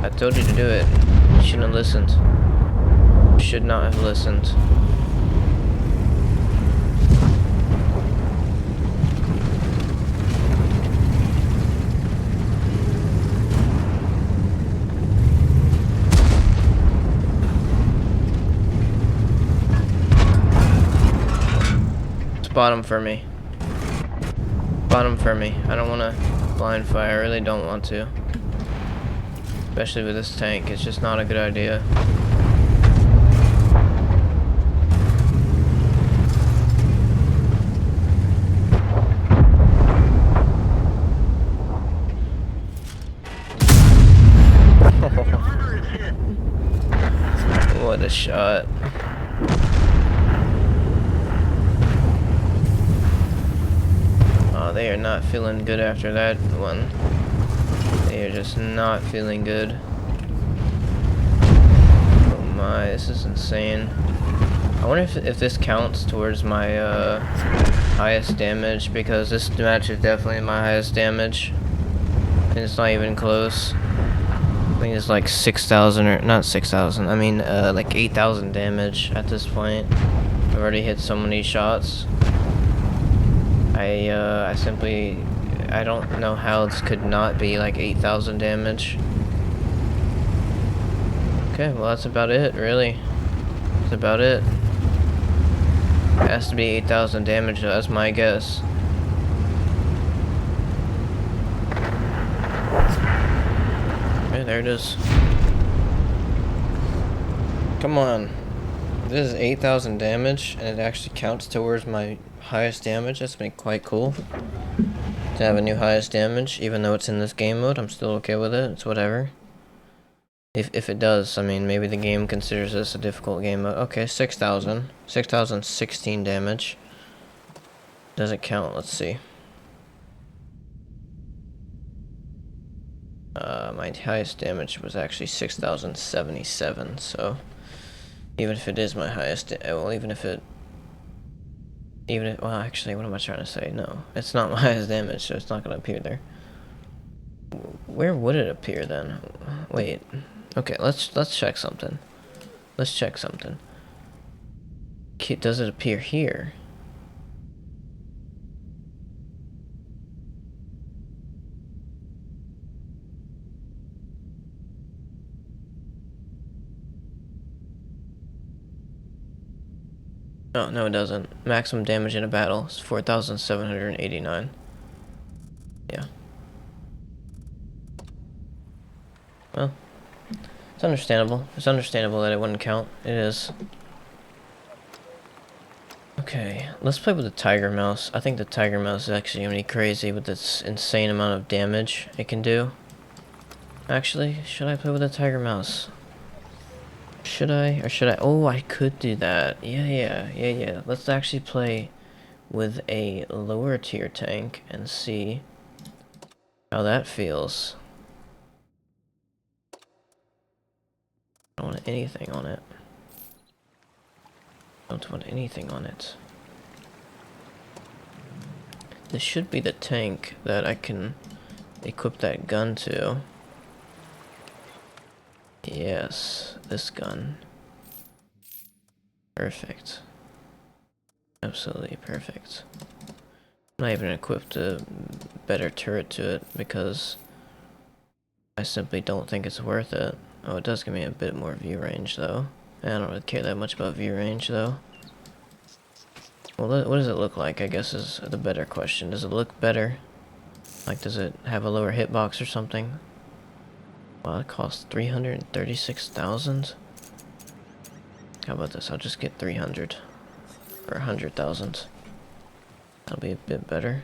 I told you to do it. You shouldn't have listened. You should not have listened. Bottom for me. Bottom for me. I don't want to blind fire. I really don't want to. Especially with this tank. It's just not a good idea. What a shot. They are not feeling good after that one. They are just not feeling good. Oh my, this is insane. I wonder if this counts towards my highest damage because this match is definitely my highest damage. And it's not even close. I think it's like 6,000 or not 6,000. I mean, like 8,000 damage at this point. I've already hit so many shots. I simply, I don't know how this could not be like 8,000 damage. Okay, well that's about it, really. That's about it. It has to be 8,000 damage, that's my guess. Okay, there it is. Come on. This is 8,000 damage, and it actually counts towards my highest damage. That's been quite cool. To have a new highest damage, even though it's in this game mode, I'm still okay with it. It's whatever. If it does, I mean, maybe the game considers this a difficult game mode. Okay, 6,000. 6,016 damage. Does it count? Let's see. My highest damage was actually 6,077, so even if it is my highest, well, well, actually, what am I trying to say? No, it's not my highest damage, so it's not going to appear there. Where would it appear then? Wait. Okay, let's check something. Let's check something. Does it appear here? Oh, no, it doesn't. Maximum damage in a battle is 4,789. Yeah. Well, it's understandable. It's understandable that it wouldn't count. It is. Okay, let's play with the Tiger Mouse. I think the Tiger Mouse is actually gonna be crazy with this insane amount of damage it can do. Actually, should I play with the Tiger Mouse? Should I? Or should I? Oh, I could do that. Yeah. Let's actually play with a lower tier tank and see how that feels. I don't want anything on it. Don't want anything on it. This should be the tank that I can equip that gun to. Yes, this gun. Perfect. Absolutely perfect. I'm not even equipped a better turret to it because I simply don't think it's worth it. Oh, it does give me a bit more view range though. I don't really care that much about view range though. Well, what does it look like, I guess is the better question. Does it look better? Like, does it have a lower hitbox or something? Wow, it costs 336,000. How about this? I'll just get 300 or 100,000. That'll be a bit better.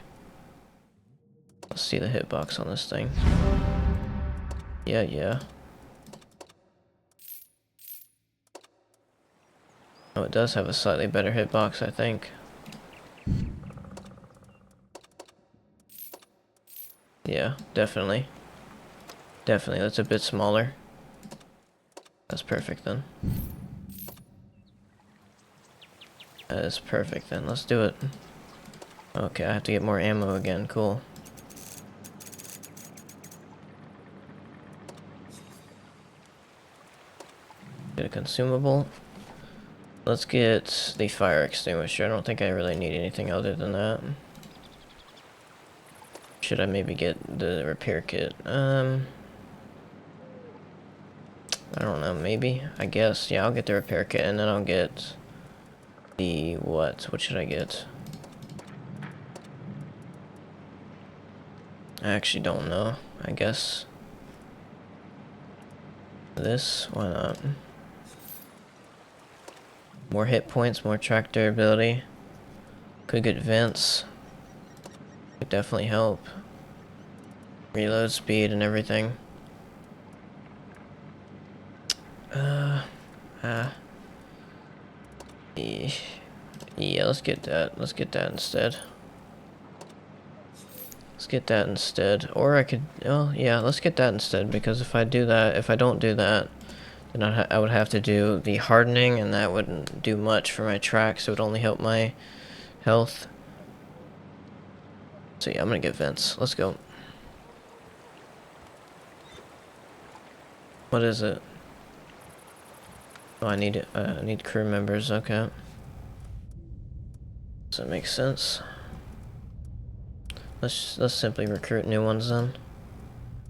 Let's see the hitbox on this thing. Yeah. Oh, it does have a slightly better hitbox, I think. Yeah, definitely. Definitely, that's a bit smaller. That's perfect then. That is perfect then, let's do it. Okay, I have to get more ammo again, cool. Get a consumable. Let's get the fire extinguisher. I don't think I really need anything other than that. Should I maybe get the repair kit? I don't know, maybe? I guess. Yeah, I'll get the repair kit and then I'll get the what? What should I get? I actually don't know. I guess this? Why not? More hit points, more track durability. Could get vents. Could definitely help. Reload speed and everything. Yeah, let's get that. Let's get that instead. Let's get that instead. Or I could, well, yeah, let's get that instead, because if I do that, if I don't do that, then I would have to do the hardening, and that wouldn't do much for my track, so it would only help my health. So yeah, I'm gonna get vents. Let's go. What is it? Oh, I need crew members. Okay. Does that make sense? Let's simply recruit new ones then.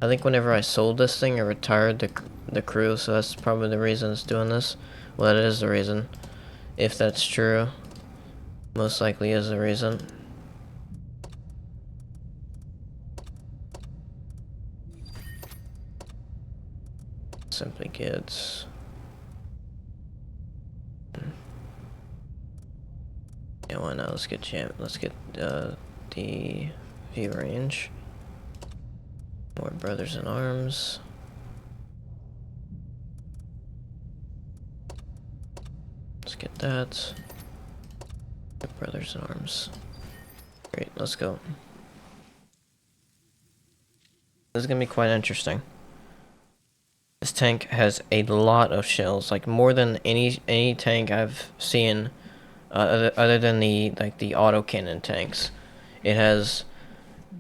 I think whenever I sold this thing, I retired the crew, so that's probably the reason it's doing this. Well, that is the reason. If that's true, most likely is the reason. Simply kids. Yeah, why not? Let's get the view range. More brothers in arms. Let's get that. Get brothers in arms. Great, let's go. This is gonna be quite interesting. This tank has a lot of shells, like more than any tank I've seen, other than the autocannon tanks. It has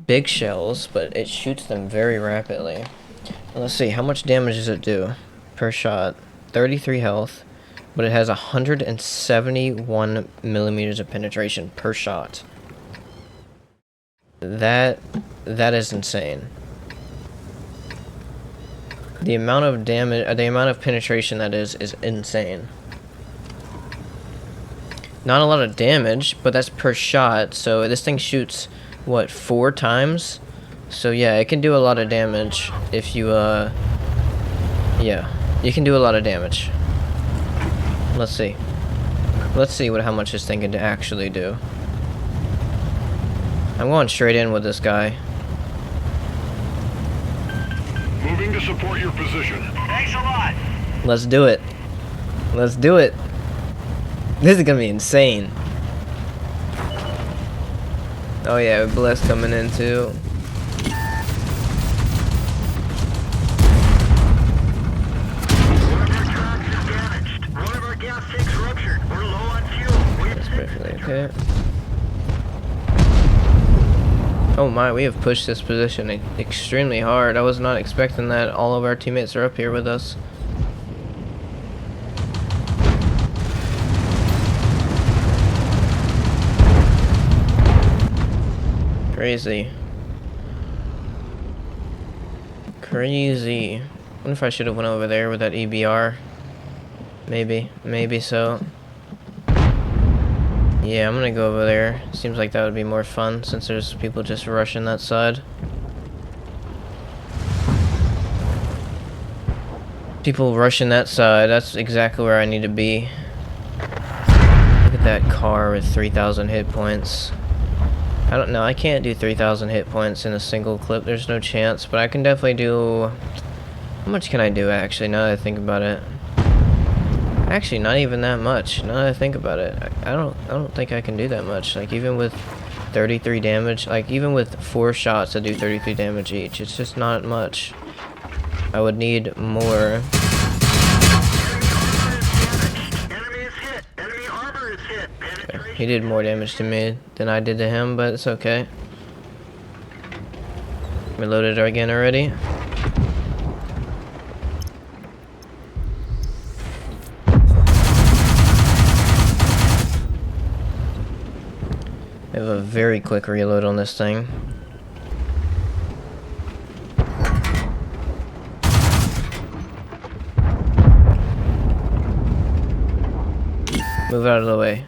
big shells, but it shoots them very rapidly. Let's see, how much damage does it do per shot? 33 health, but it has 171 millimeters of penetration per shot. That is insane. The amount of damage, the amount of penetration that is insane. Not a lot of damage, but that's per shot. So this thing shoots, what, 4 times? So yeah, it can do a lot of damage if you, yeah, you can do a lot of damage. Let's see. Let's see how much this thing can actually do. I'm going straight in with this guy. Moving to support your position. Thanks a lot. Let's do it. Let's do it. This is gonna be insane. Oh yeah, Bless coming in too. One of our trucks is damaged. One of our gas tanks ruptured. We're low on fuel. That's perfectly okay. Oh my, we have pushed this position extremely hard. I was not expecting that. All of our teammates are up here with us. Crazy. Crazy. I wonder if I should have went over there with that EBR. Maybe so. Yeah, I'm gonna go over there. Seems like that would be more fun since there's people just rushing that side. People rushing that side, that's exactly where I need to be. Look at that car with 3,000 hit points. I don't know, I can't do 3,000 hit points in a single clip, there's no chance, but I can definitely do... How much can I do actually, now that I think about it? Actually, not even that much. Now that I think about it, I don't think I can do that much. Like even with 33 damage, like even with 4 shots that do 33 damage each, it's just not much. I would need more. Enemy is hit. Enemy armor is hit. Okay. He did more damage to me than I did to him, but it's okay. Reloaded again already. I have a very quick reload on this thing. Move out of the way.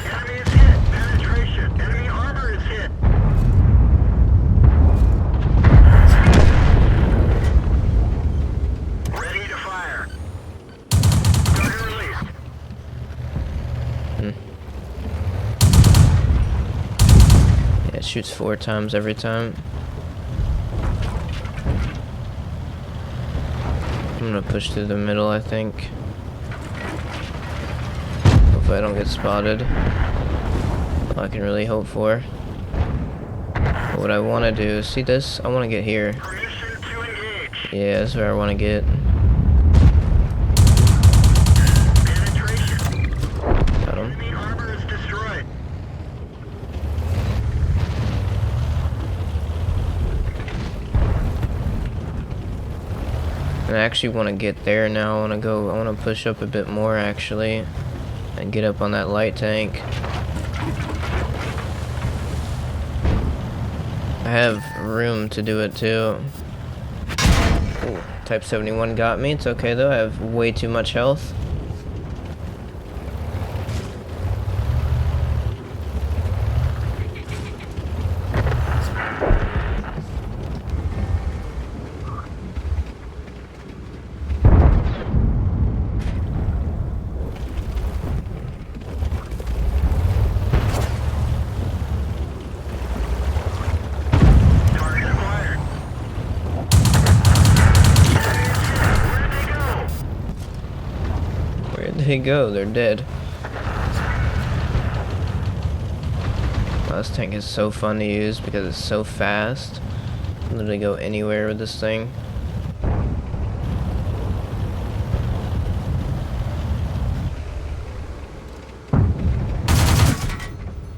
Enemy is hit. Penetration. Enemy armor is hit. Ready to fire. Target released. Yeah, it shoots 4 times every time. I'm gonna push through the middle, I think. Hopefully I don't get spotted. All I can really hope for. But what I want to do is, see this? I want to get here. Permission to engage. Yeah, that's where I want to get. Penetration. Got him. Enemy armor is destroyed. And I actually want to get there now. I want to push up a bit more actually, and get up on that light tank. I have room to do it too. Ooh, Type 71 got me. It's okay though. I have way too much health. They go, they're dead. Wow, this tank is so fun to use because it's so fast. You can literally go anywhere with this thing.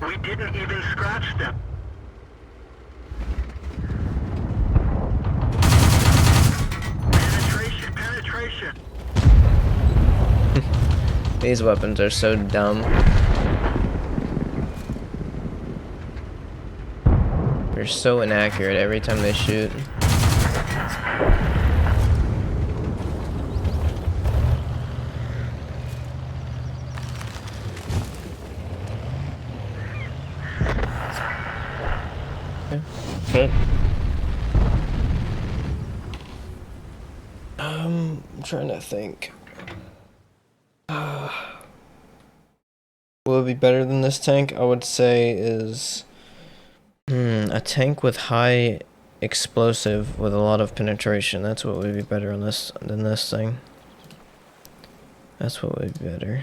We didn't even scratch them. Penetration. These weapons are so dumb. They're so inaccurate every time they shoot. Okay. I'm trying to think. What would be better than this tank? I would say is a tank with high explosive with a lot of penetration. That's what would be better on this than this thing. That's what would be better.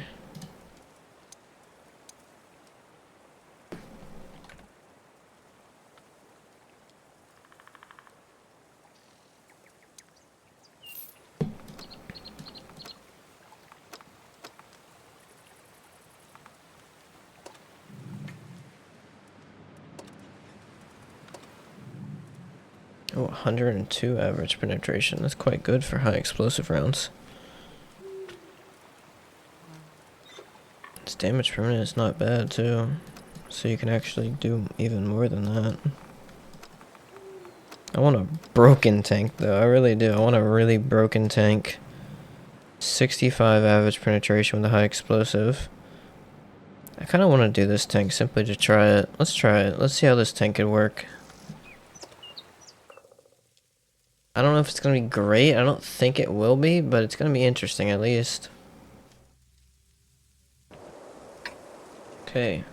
Oh, 102 average penetration. That's quite good for high explosive rounds. Its damage per minute is not bad too. So you can actually do even more than that. I want a broken tank though, I really do. I want a really broken tank. 65 average penetration with a high explosive. I kind of want to do this tank simply to try it. Let's try it. Let's see how this tank could work. I don't know if it's going to be great. I don't think it will be, but it's going to be interesting at least. Okay.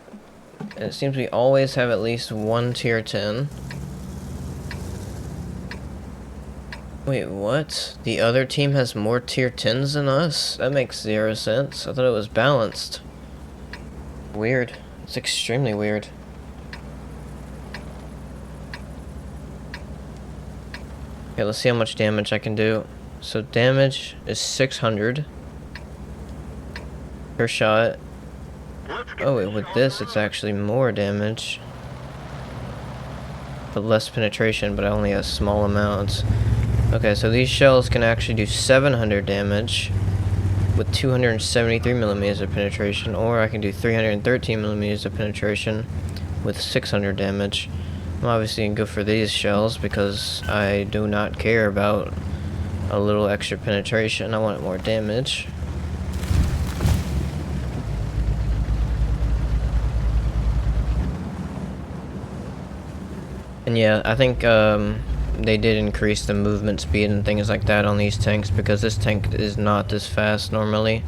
And it seems we always have at least one tier 10. Wait, what? The other team has more tier 10s than us? That makes 0 sense. I thought it was balanced. Weird. It's extremely weird. Okay, let's see how much damage I can do. So damage is 600 per shot. Oh, wait, with this it's actually more damage. But less penetration, but I only have small amounts. Okay, so these shells can actually do 700 damage with 273 millimeters of penetration, or I can do 313 millimeters of penetration with 600 damage. I'm obviously gonna go for these shells because I do not care about a little extra penetration. I want more damage. And yeah, I think they did increase the movement speed and things like that on these tanks because this tank is not this fast normally.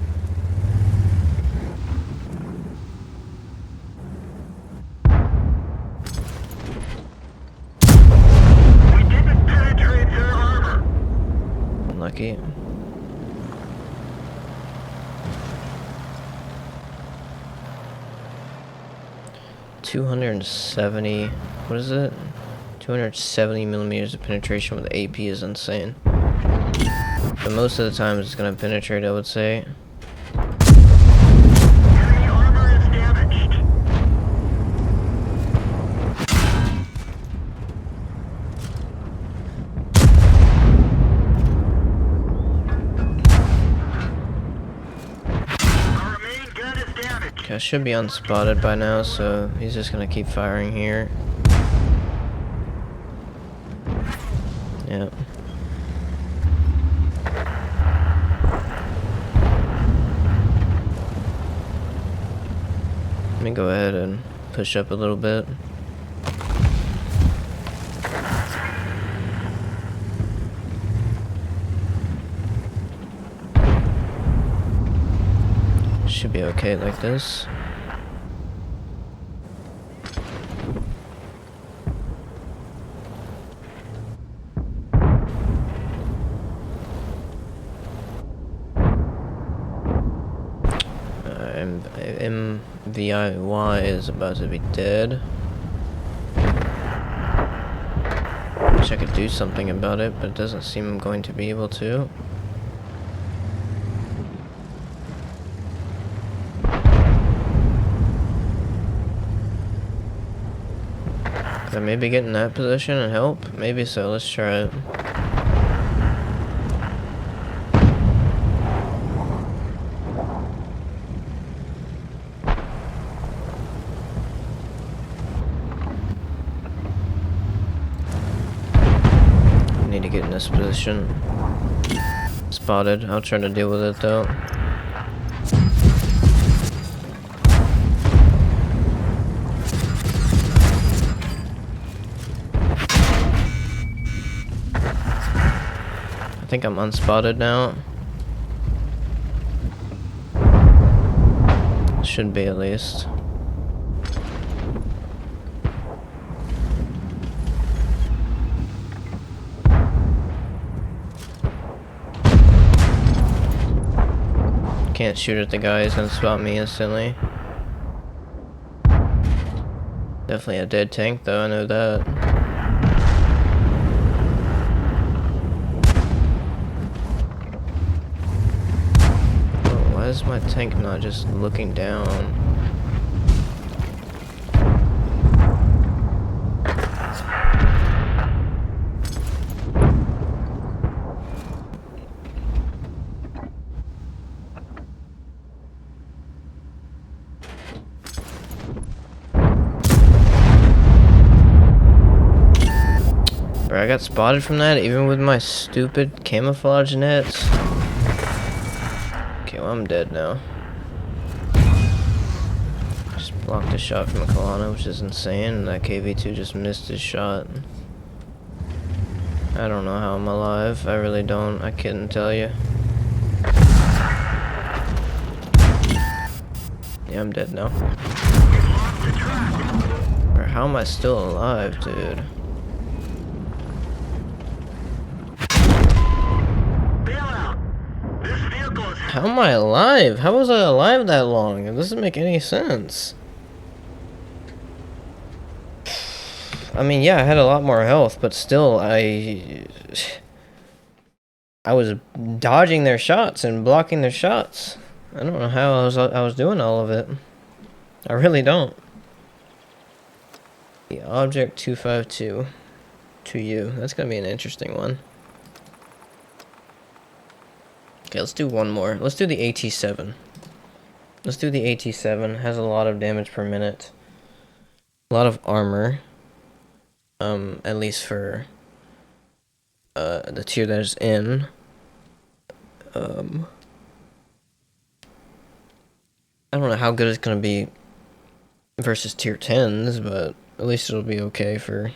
Unlucky. $270. What is it? 270 millimeters of penetration with AP is insane. But most of the time it's gonna penetrate, I would say. Enemy armor is damaged. Okay, I should be unspotted by now, so he's just gonna keep firing here. Yep. Let me go ahead and push up a little bit. Should be okay like this. MVIY is about to be dead. Wish I could do something about it, but it doesn't seem I'm going to be able to. Could I maybe get in that position and help? Maybe so, let's try it. Need to get in this position. Spotted. I'll try to deal with it though. I think I'm unspotted now. Should be at least. Can't shoot at the guy, he's gonna spot me instantly. Definitely a dead tank though, I know that. Oh, why is my tank not just looking down? Bro, I got spotted from that even with my stupid camouflage nets. Okay, well I'm dead now. Just blocked a shot from a Kalana, which is insane, and that KV2 just missed his shot. I don't know how I'm alive, I really don't, I couldn't tell you. Yeah, I'm dead now. Bro, how am I still alive, dude? How am I alive? How was I alive that long? It doesn't make any sense. I mean, yeah, I had a lot more health, but still, I was dodging their shots and blocking their shots. I don't know how I was doing all of it. I really don't. The object 252 to you. That's gonna be an interesting one. Okay, let's do one more. Let's do the AT7. Let's do the AT7. Has a lot of damage per minute. A lot of armor. At least for the tier that it's in. I don't know how good it's gonna be versus tier 10s, but at least it'll be okay for...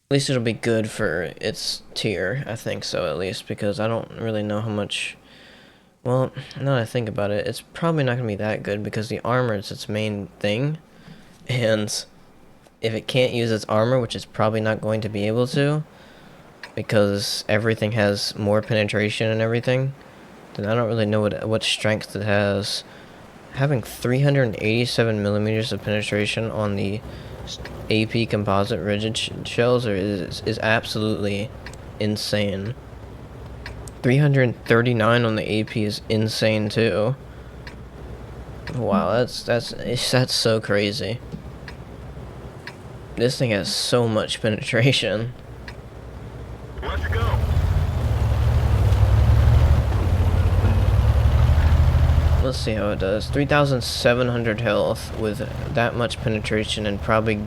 At least it'll be good for its tier, I think so at least, because I don't really know how much... Well, now that I think about it, it's probably not going to be that good because the armor is its main thing, and if it can't use its armor, which it's probably not going to be able to, because everything has more penetration and everything, then I don't really know what strength it has. Having 387 millimeters of penetration on the AP composite rigid shells is absolutely insane. 339 on the AP is insane too. Wow, that's so crazy. This thing has so much penetration. Let's go. let's see how it does. 3,700 health with that much penetration and probably...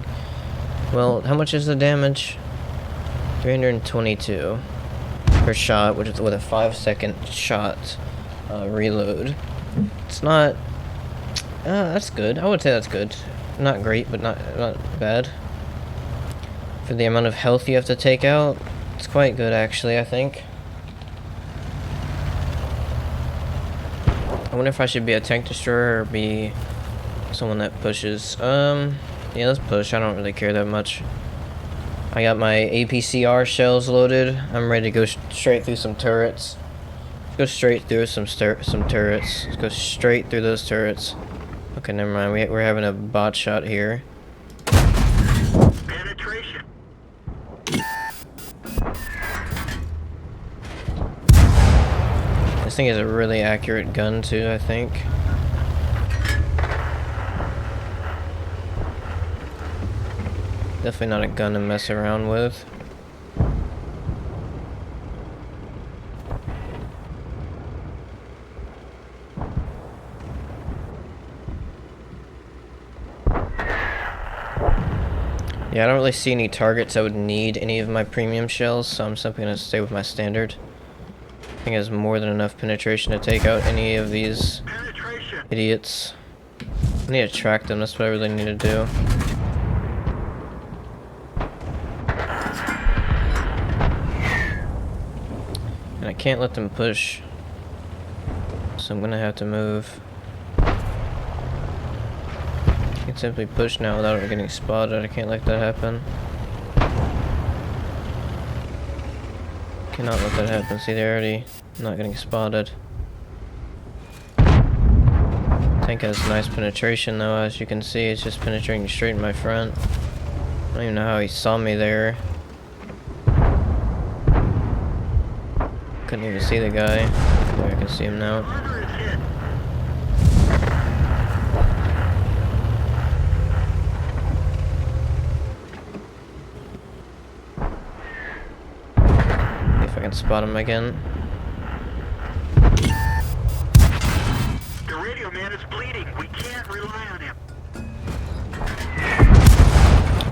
Well, how much is the damage? 322 per shot, which is with a 5-second shot reload. It's not... that's good. I would say that's good. Not great, but not bad. For the amount of health you have to take out, it's quite good actually, I think. I wonder if I should be a tank destroyer or be someone that pushes. Yeah, let's push. I don't really care that much. I got my APCR shells loaded. I'm ready to go straight through some turrets. Let's go straight through some turrets. Let's go straight through those turrets. Okay, never mind. We're having a bot shot here. Penetration. This thing is a really accurate gun too, I think. Definitely not a gun to mess around with. Yeah, I don't really see any targets that would need any of my premium shells, so I'm simply going to stay with my standard. I think it has more than enough penetration to take out any of these idiots. I need to track them, that's what I really need to do. And I can't let them push, so I'm going to have to move. I can simply push now without getting spotted. I can't let that happen. Cannot let that happen. See, they're already not getting spotted. Tank has nice penetration though, as you can see. It's just penetrating straight in my front. I don't even know how he saw me there. Couldn't even see the guy. There, I can see him now. Spot him again. The radio man is bleeding. We can't rely on him.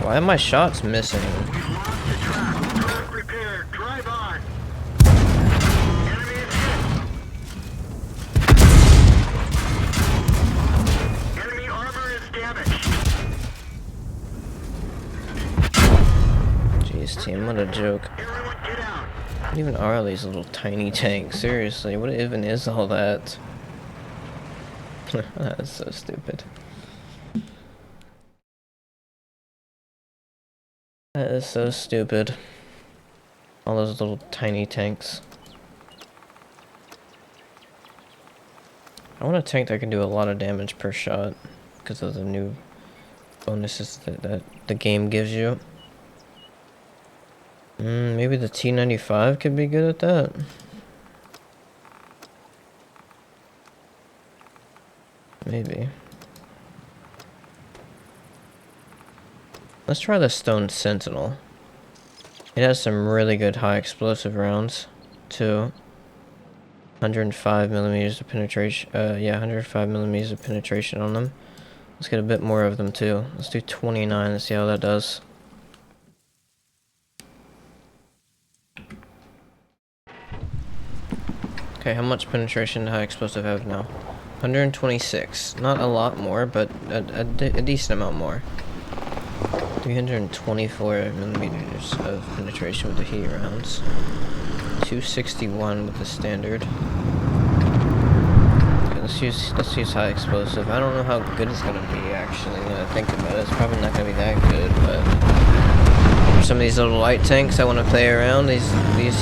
Why are my shots missing? We lost the track. Truck repaired. Drive on. Enemy is hit. Enemy armor is damaged. Jeez, team, what a joke. Everyone get out. What even are these little tiny tanks? Seriously, what even is all that? That's so stupid. That is so stupid. All those little tiny tanks. I want a tank that can do a lot of damage per shot because of the new bonuses that the game gives you. Maybe the T95 could be good at that. Maybe. Let's try the Stone Sentinel. It has some really good high explosive rounds, too. 105 millimeters of penetration. Yeah, 105 millimeters of penetration on them. Let's get a bit more of them, too. Let's do 29 and see how that does. Okay, how much penetration does high explosive have now? 126. Not a lot more, but a decent amount more. 324 millimeters of penetration with the heat rounds. 261 with the standard. Okay, let's use high explosive. I don't know how good it's gonna be actually. When I think about it, it's probably not gonna be that good, but for some of these little light tanks I want to play around, these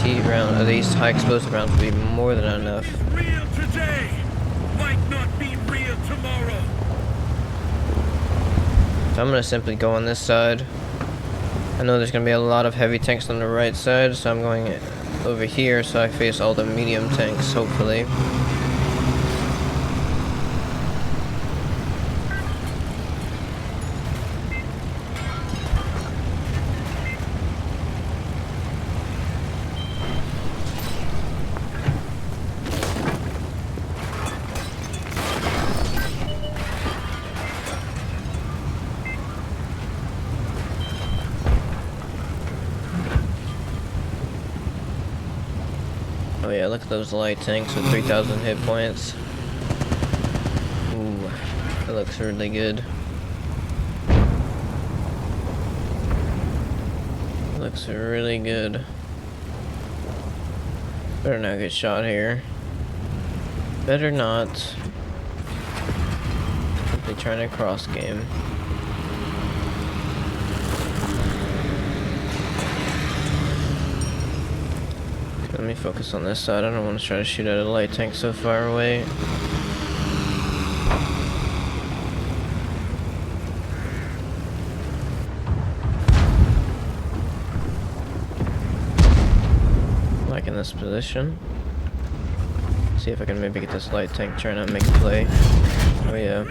heat rounds, these high explosive rounds will be more than enough. Real today might not be real tomorrow. So I'm gonna simply go on this side. I know there's gonna be a lot of heavy tanks on the right side, so I'm going over here so I face all the medium tanks, hopefully. Oh yeah, look at those light tanks with 3,000 hit points. Ooh, that looks really good. Looks really good. Better not get shot here. Better not. Simply trying to cross game. Let me focus on this side. I don't want to try to shoot at a light tank so far away. Like in this position. See if I can maybe get this light tank trying to make a play. Oh yeah.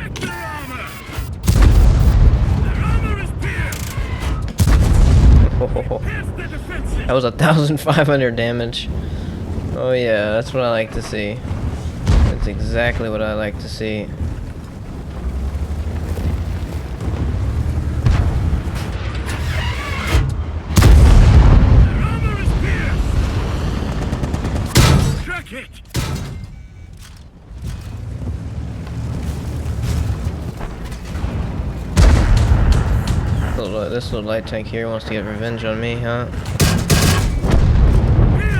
Oh, that was 1,500 damage. Oh yeah, that's what I like to see. That's exactly what I like to see. This little light tank here wants to get revenge on me, huh?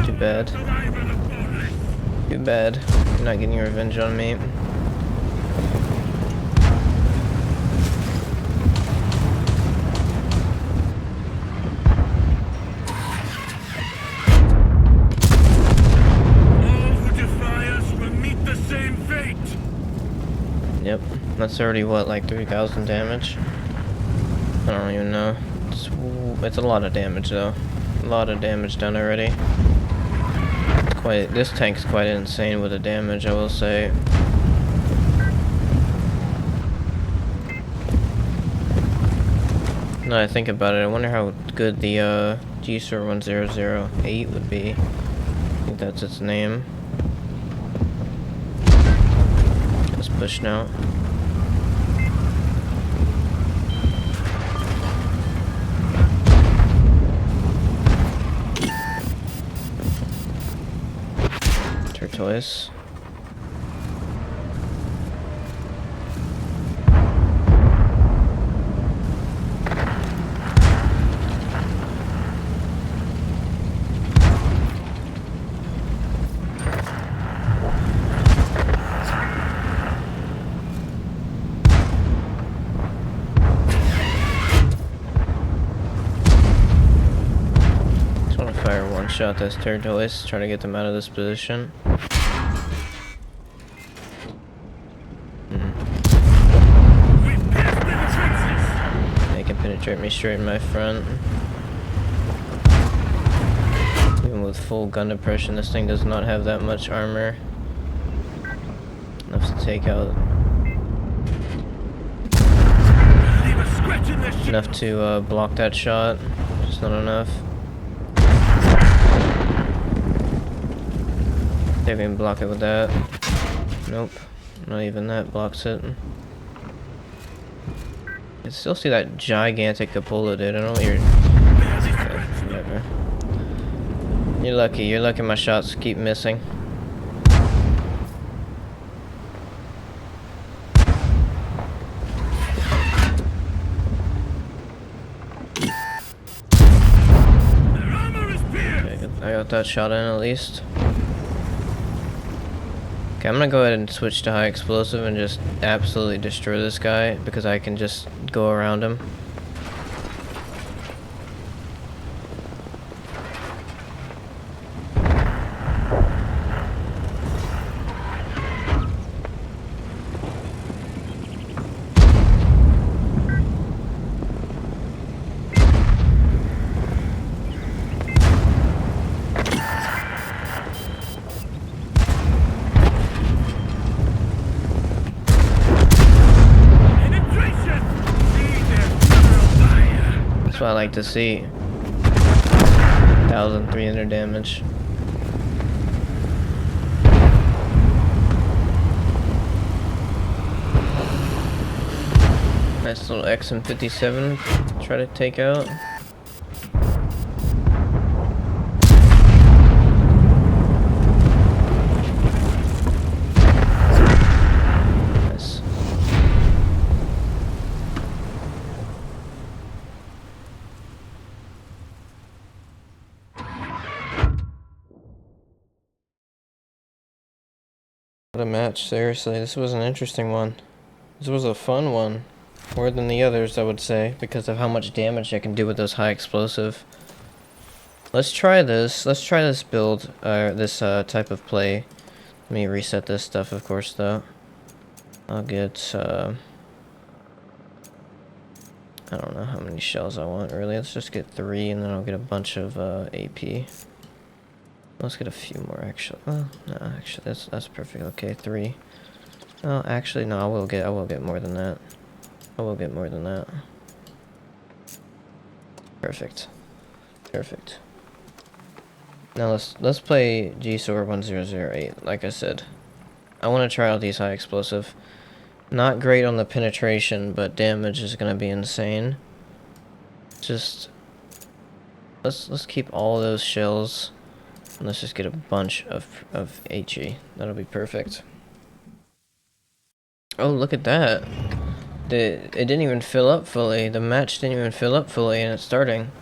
Too bad. Too bad. You're not getting revenge on me. All who defy us will meet the same fate. Yep. That's already what, like 3,000 damage? I don't even know. It's a lot of damage though. A lot of damage done already. This tank's quite insane with the damage, I will say. Now I think about it, I wonder how good the G-Sur 1008 would be. I think that's its name. Let's push now. Tortoise. Just want to fire one shot this Tortoise, try to get them out of this position. Penetrate me straight in my front. Even with full gun depression, this thing does not have that much armor. Enough to take out. Enough to block that shot. Just not enough. Didn't even block it with that. Nope. Not even that blocks it. I still see that gigantic cupola, dude. I don't know what you're... Okay, whatever. You're lucky. You're lucky my shots keep missing. Okay, I got that shot in at least. Okay, I'm gonna go ahead and switch to high explosive and just absolutely destroy this guy because I can just go around him. That's what I like to see. 1,300 damage. Nice little XM57 try to take out. What a match, seriously. This was an interesting one. This was a fun one. More than the others, I would say, because of how much damage I can do with those high explosive. Let's try this. Let's try this build, this type of play. Let me reset this stuff, of course, though. I'll get, I don't know how many shells I want, really. Let's just get 3, and then I'll get a bunch of AP. Let's get a few more, actually. Well, no, actually, that's perfect. Okay, 3. Oh, actually, no, I will get more than that. I will get more than that. Perfect. Perfect. Now let's play GSOR 1008. Like I said, I want to try out these high explosive. Not great on the penetration, but damage is gonna be insane. Just let's keep all those shells, and let's just get a bunch of HE. That'll be perfect. Oh, look at that! It didn't even fill up fully. The match didn't even fill up fully, and it's starting.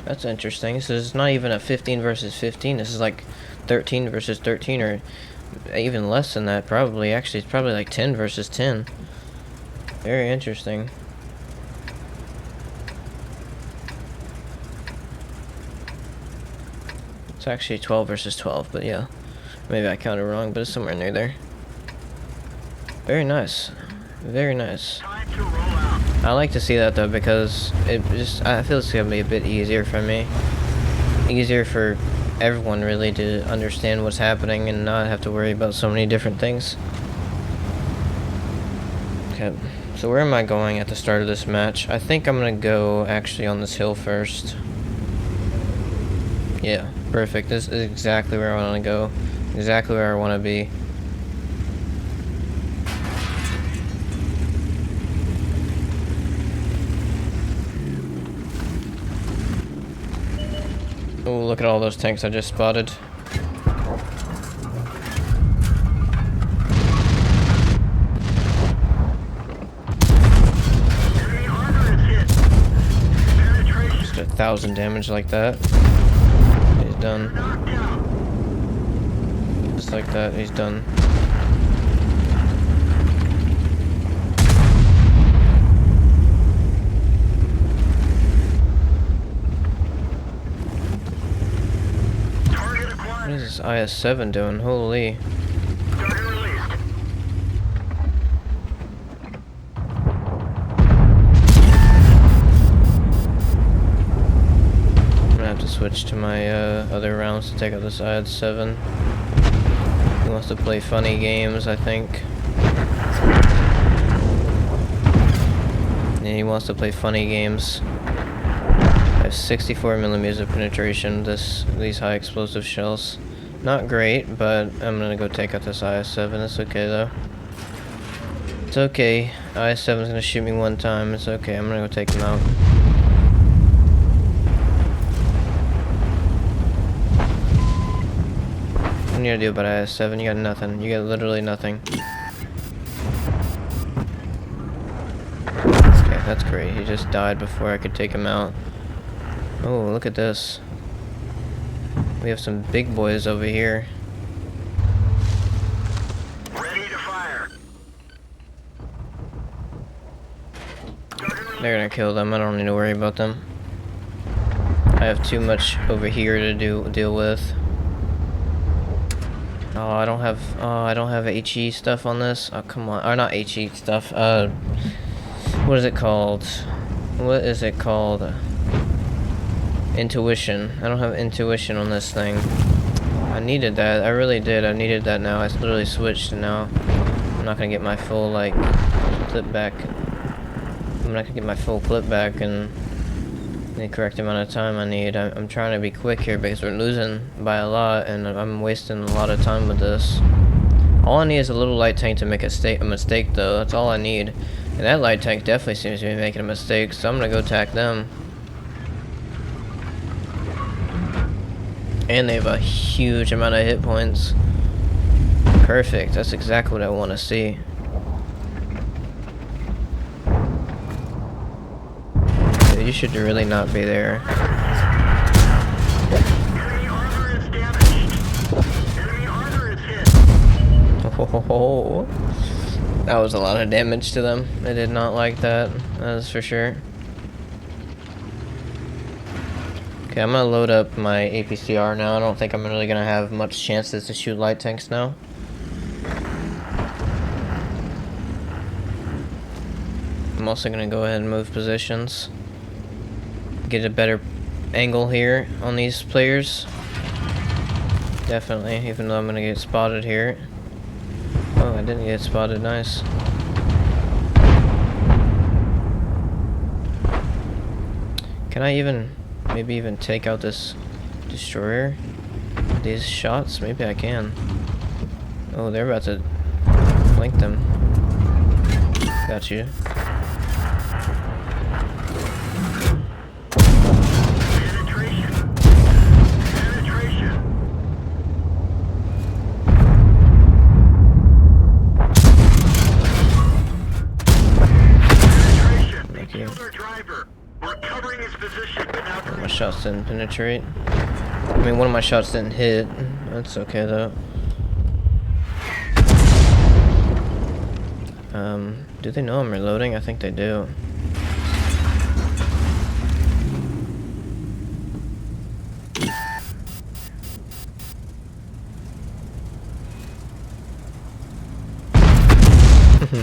That's interesting. So it's not even a 15 versus 15. This is like 13 versus 13, or even less than that, probably. Actually, it's probably like 10 versus 10. Very interesting. It's actually 12 versus 12, but yeah. Maybe I counted wrong, but it's somewhere near there. Very nice. Very nice. Time to roll out. I like to see that though, because I feel it's gonna be a bit easier for me. Easier for everyone really to understand what's happening and not have to worry about so many different things. Okay, so where am I going at the start of this match? I think I'm gonna go actually on this hill first. Yeah, perfect. This is exactly where I want to go. Exactly where I want to be. Oh, look at all those tanks I just spotted. Enemy armor is hit. Penetration Just 1,000 damage like that. He's done. knocked out. Just like that, he's done. Target What acquired. is this IS-7 doing? Holy. Target released. I'm gonna have to switch to my other rounds to take out this IS-7. He wants to play funny games, I think. Yeah, he wants to play funny games. I have 64 millimeters of penetration. These high explosive shells, not great, but I'm gonna go take out this IS-7. It's okay though. It's okay. IS-7's gonna shoot me one time. It's okay. I'm gonna go take him out. What do you do about IS-7? You got nothing. You got literally nothing. Okay, that's great. He just died before I could take him out. Oh, look at this. We have some big boys over here. Ready to fire. They're gonna kill them. I don't need to worry about them. I have too much over here to deal with. Oh, I don't have HE stuff on this. Oh, come on. Or not HE stuff. What is it called? What is it called? Intuition. I don't have intuition on this thing. I needed that. I really did. I needed that now. I literally switched and now I'm not gonna get my full like clip back. I'm not gonna get my full clip back in the correct amount of time I need. I'm trying to be quick here because we're losing by a lot and I'm wasting a lot of time with this. All I need is a little light tank to make a mistake though. That's all I need. And that light tank definitely seems to be making a mistake, so I'm gonna go attack them. And they have a huge amount of hit points. Perfect. That's exactly what I want to see. Dude, you should really not be there. Enemy armor is damaged. Enemy armor is hit. Oh, Oh, that was a lot of damage to them. I did not like that. That's for sure. Okay, I'm gonna load up my APCR now. I don't think I'm really gonna have much chances to shoot light tanks now. I'm also gonna go ahead and move positions. Get a better angle here on these players. Definitely, even though I'm gonna get spotted here. Oh, I didn't get spotted, nice. Can I even, maybe even take out this destroyer? These shots? Maybe I can. Oh, they're about to flank them. Got you. My shots didn't penetrate. I mean, one of my shots didn't hit. That's okay though. Do they know I'm reloading? I think they do.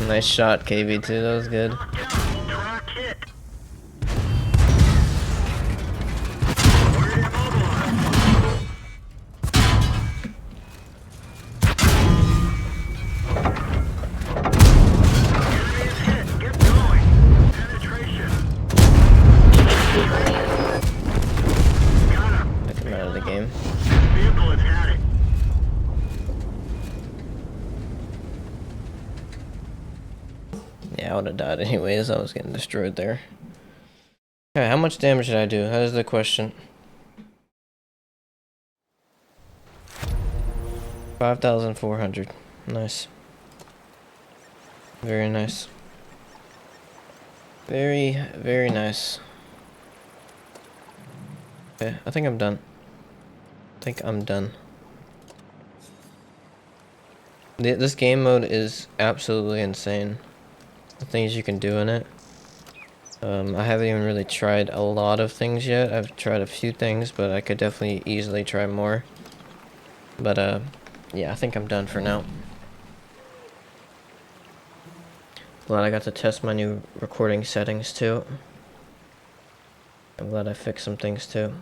Nice shot, KV2. That was good. Yeah, I would have died anyways. I was getting destroyed there. Okay, how much damage did I do? That is the question. 5,400. Nice. Very nice. Very, very nice. Okay, I think I'm done. This game mode is absolutely insane. The things you can do in it. I haven't even really tried a lot of things yet. I've tried a few things, but I could definitely easily try more. But yeah, I think I'm done for now. Glad I got to test my new recording settings too. I'm glad I fixed some things too.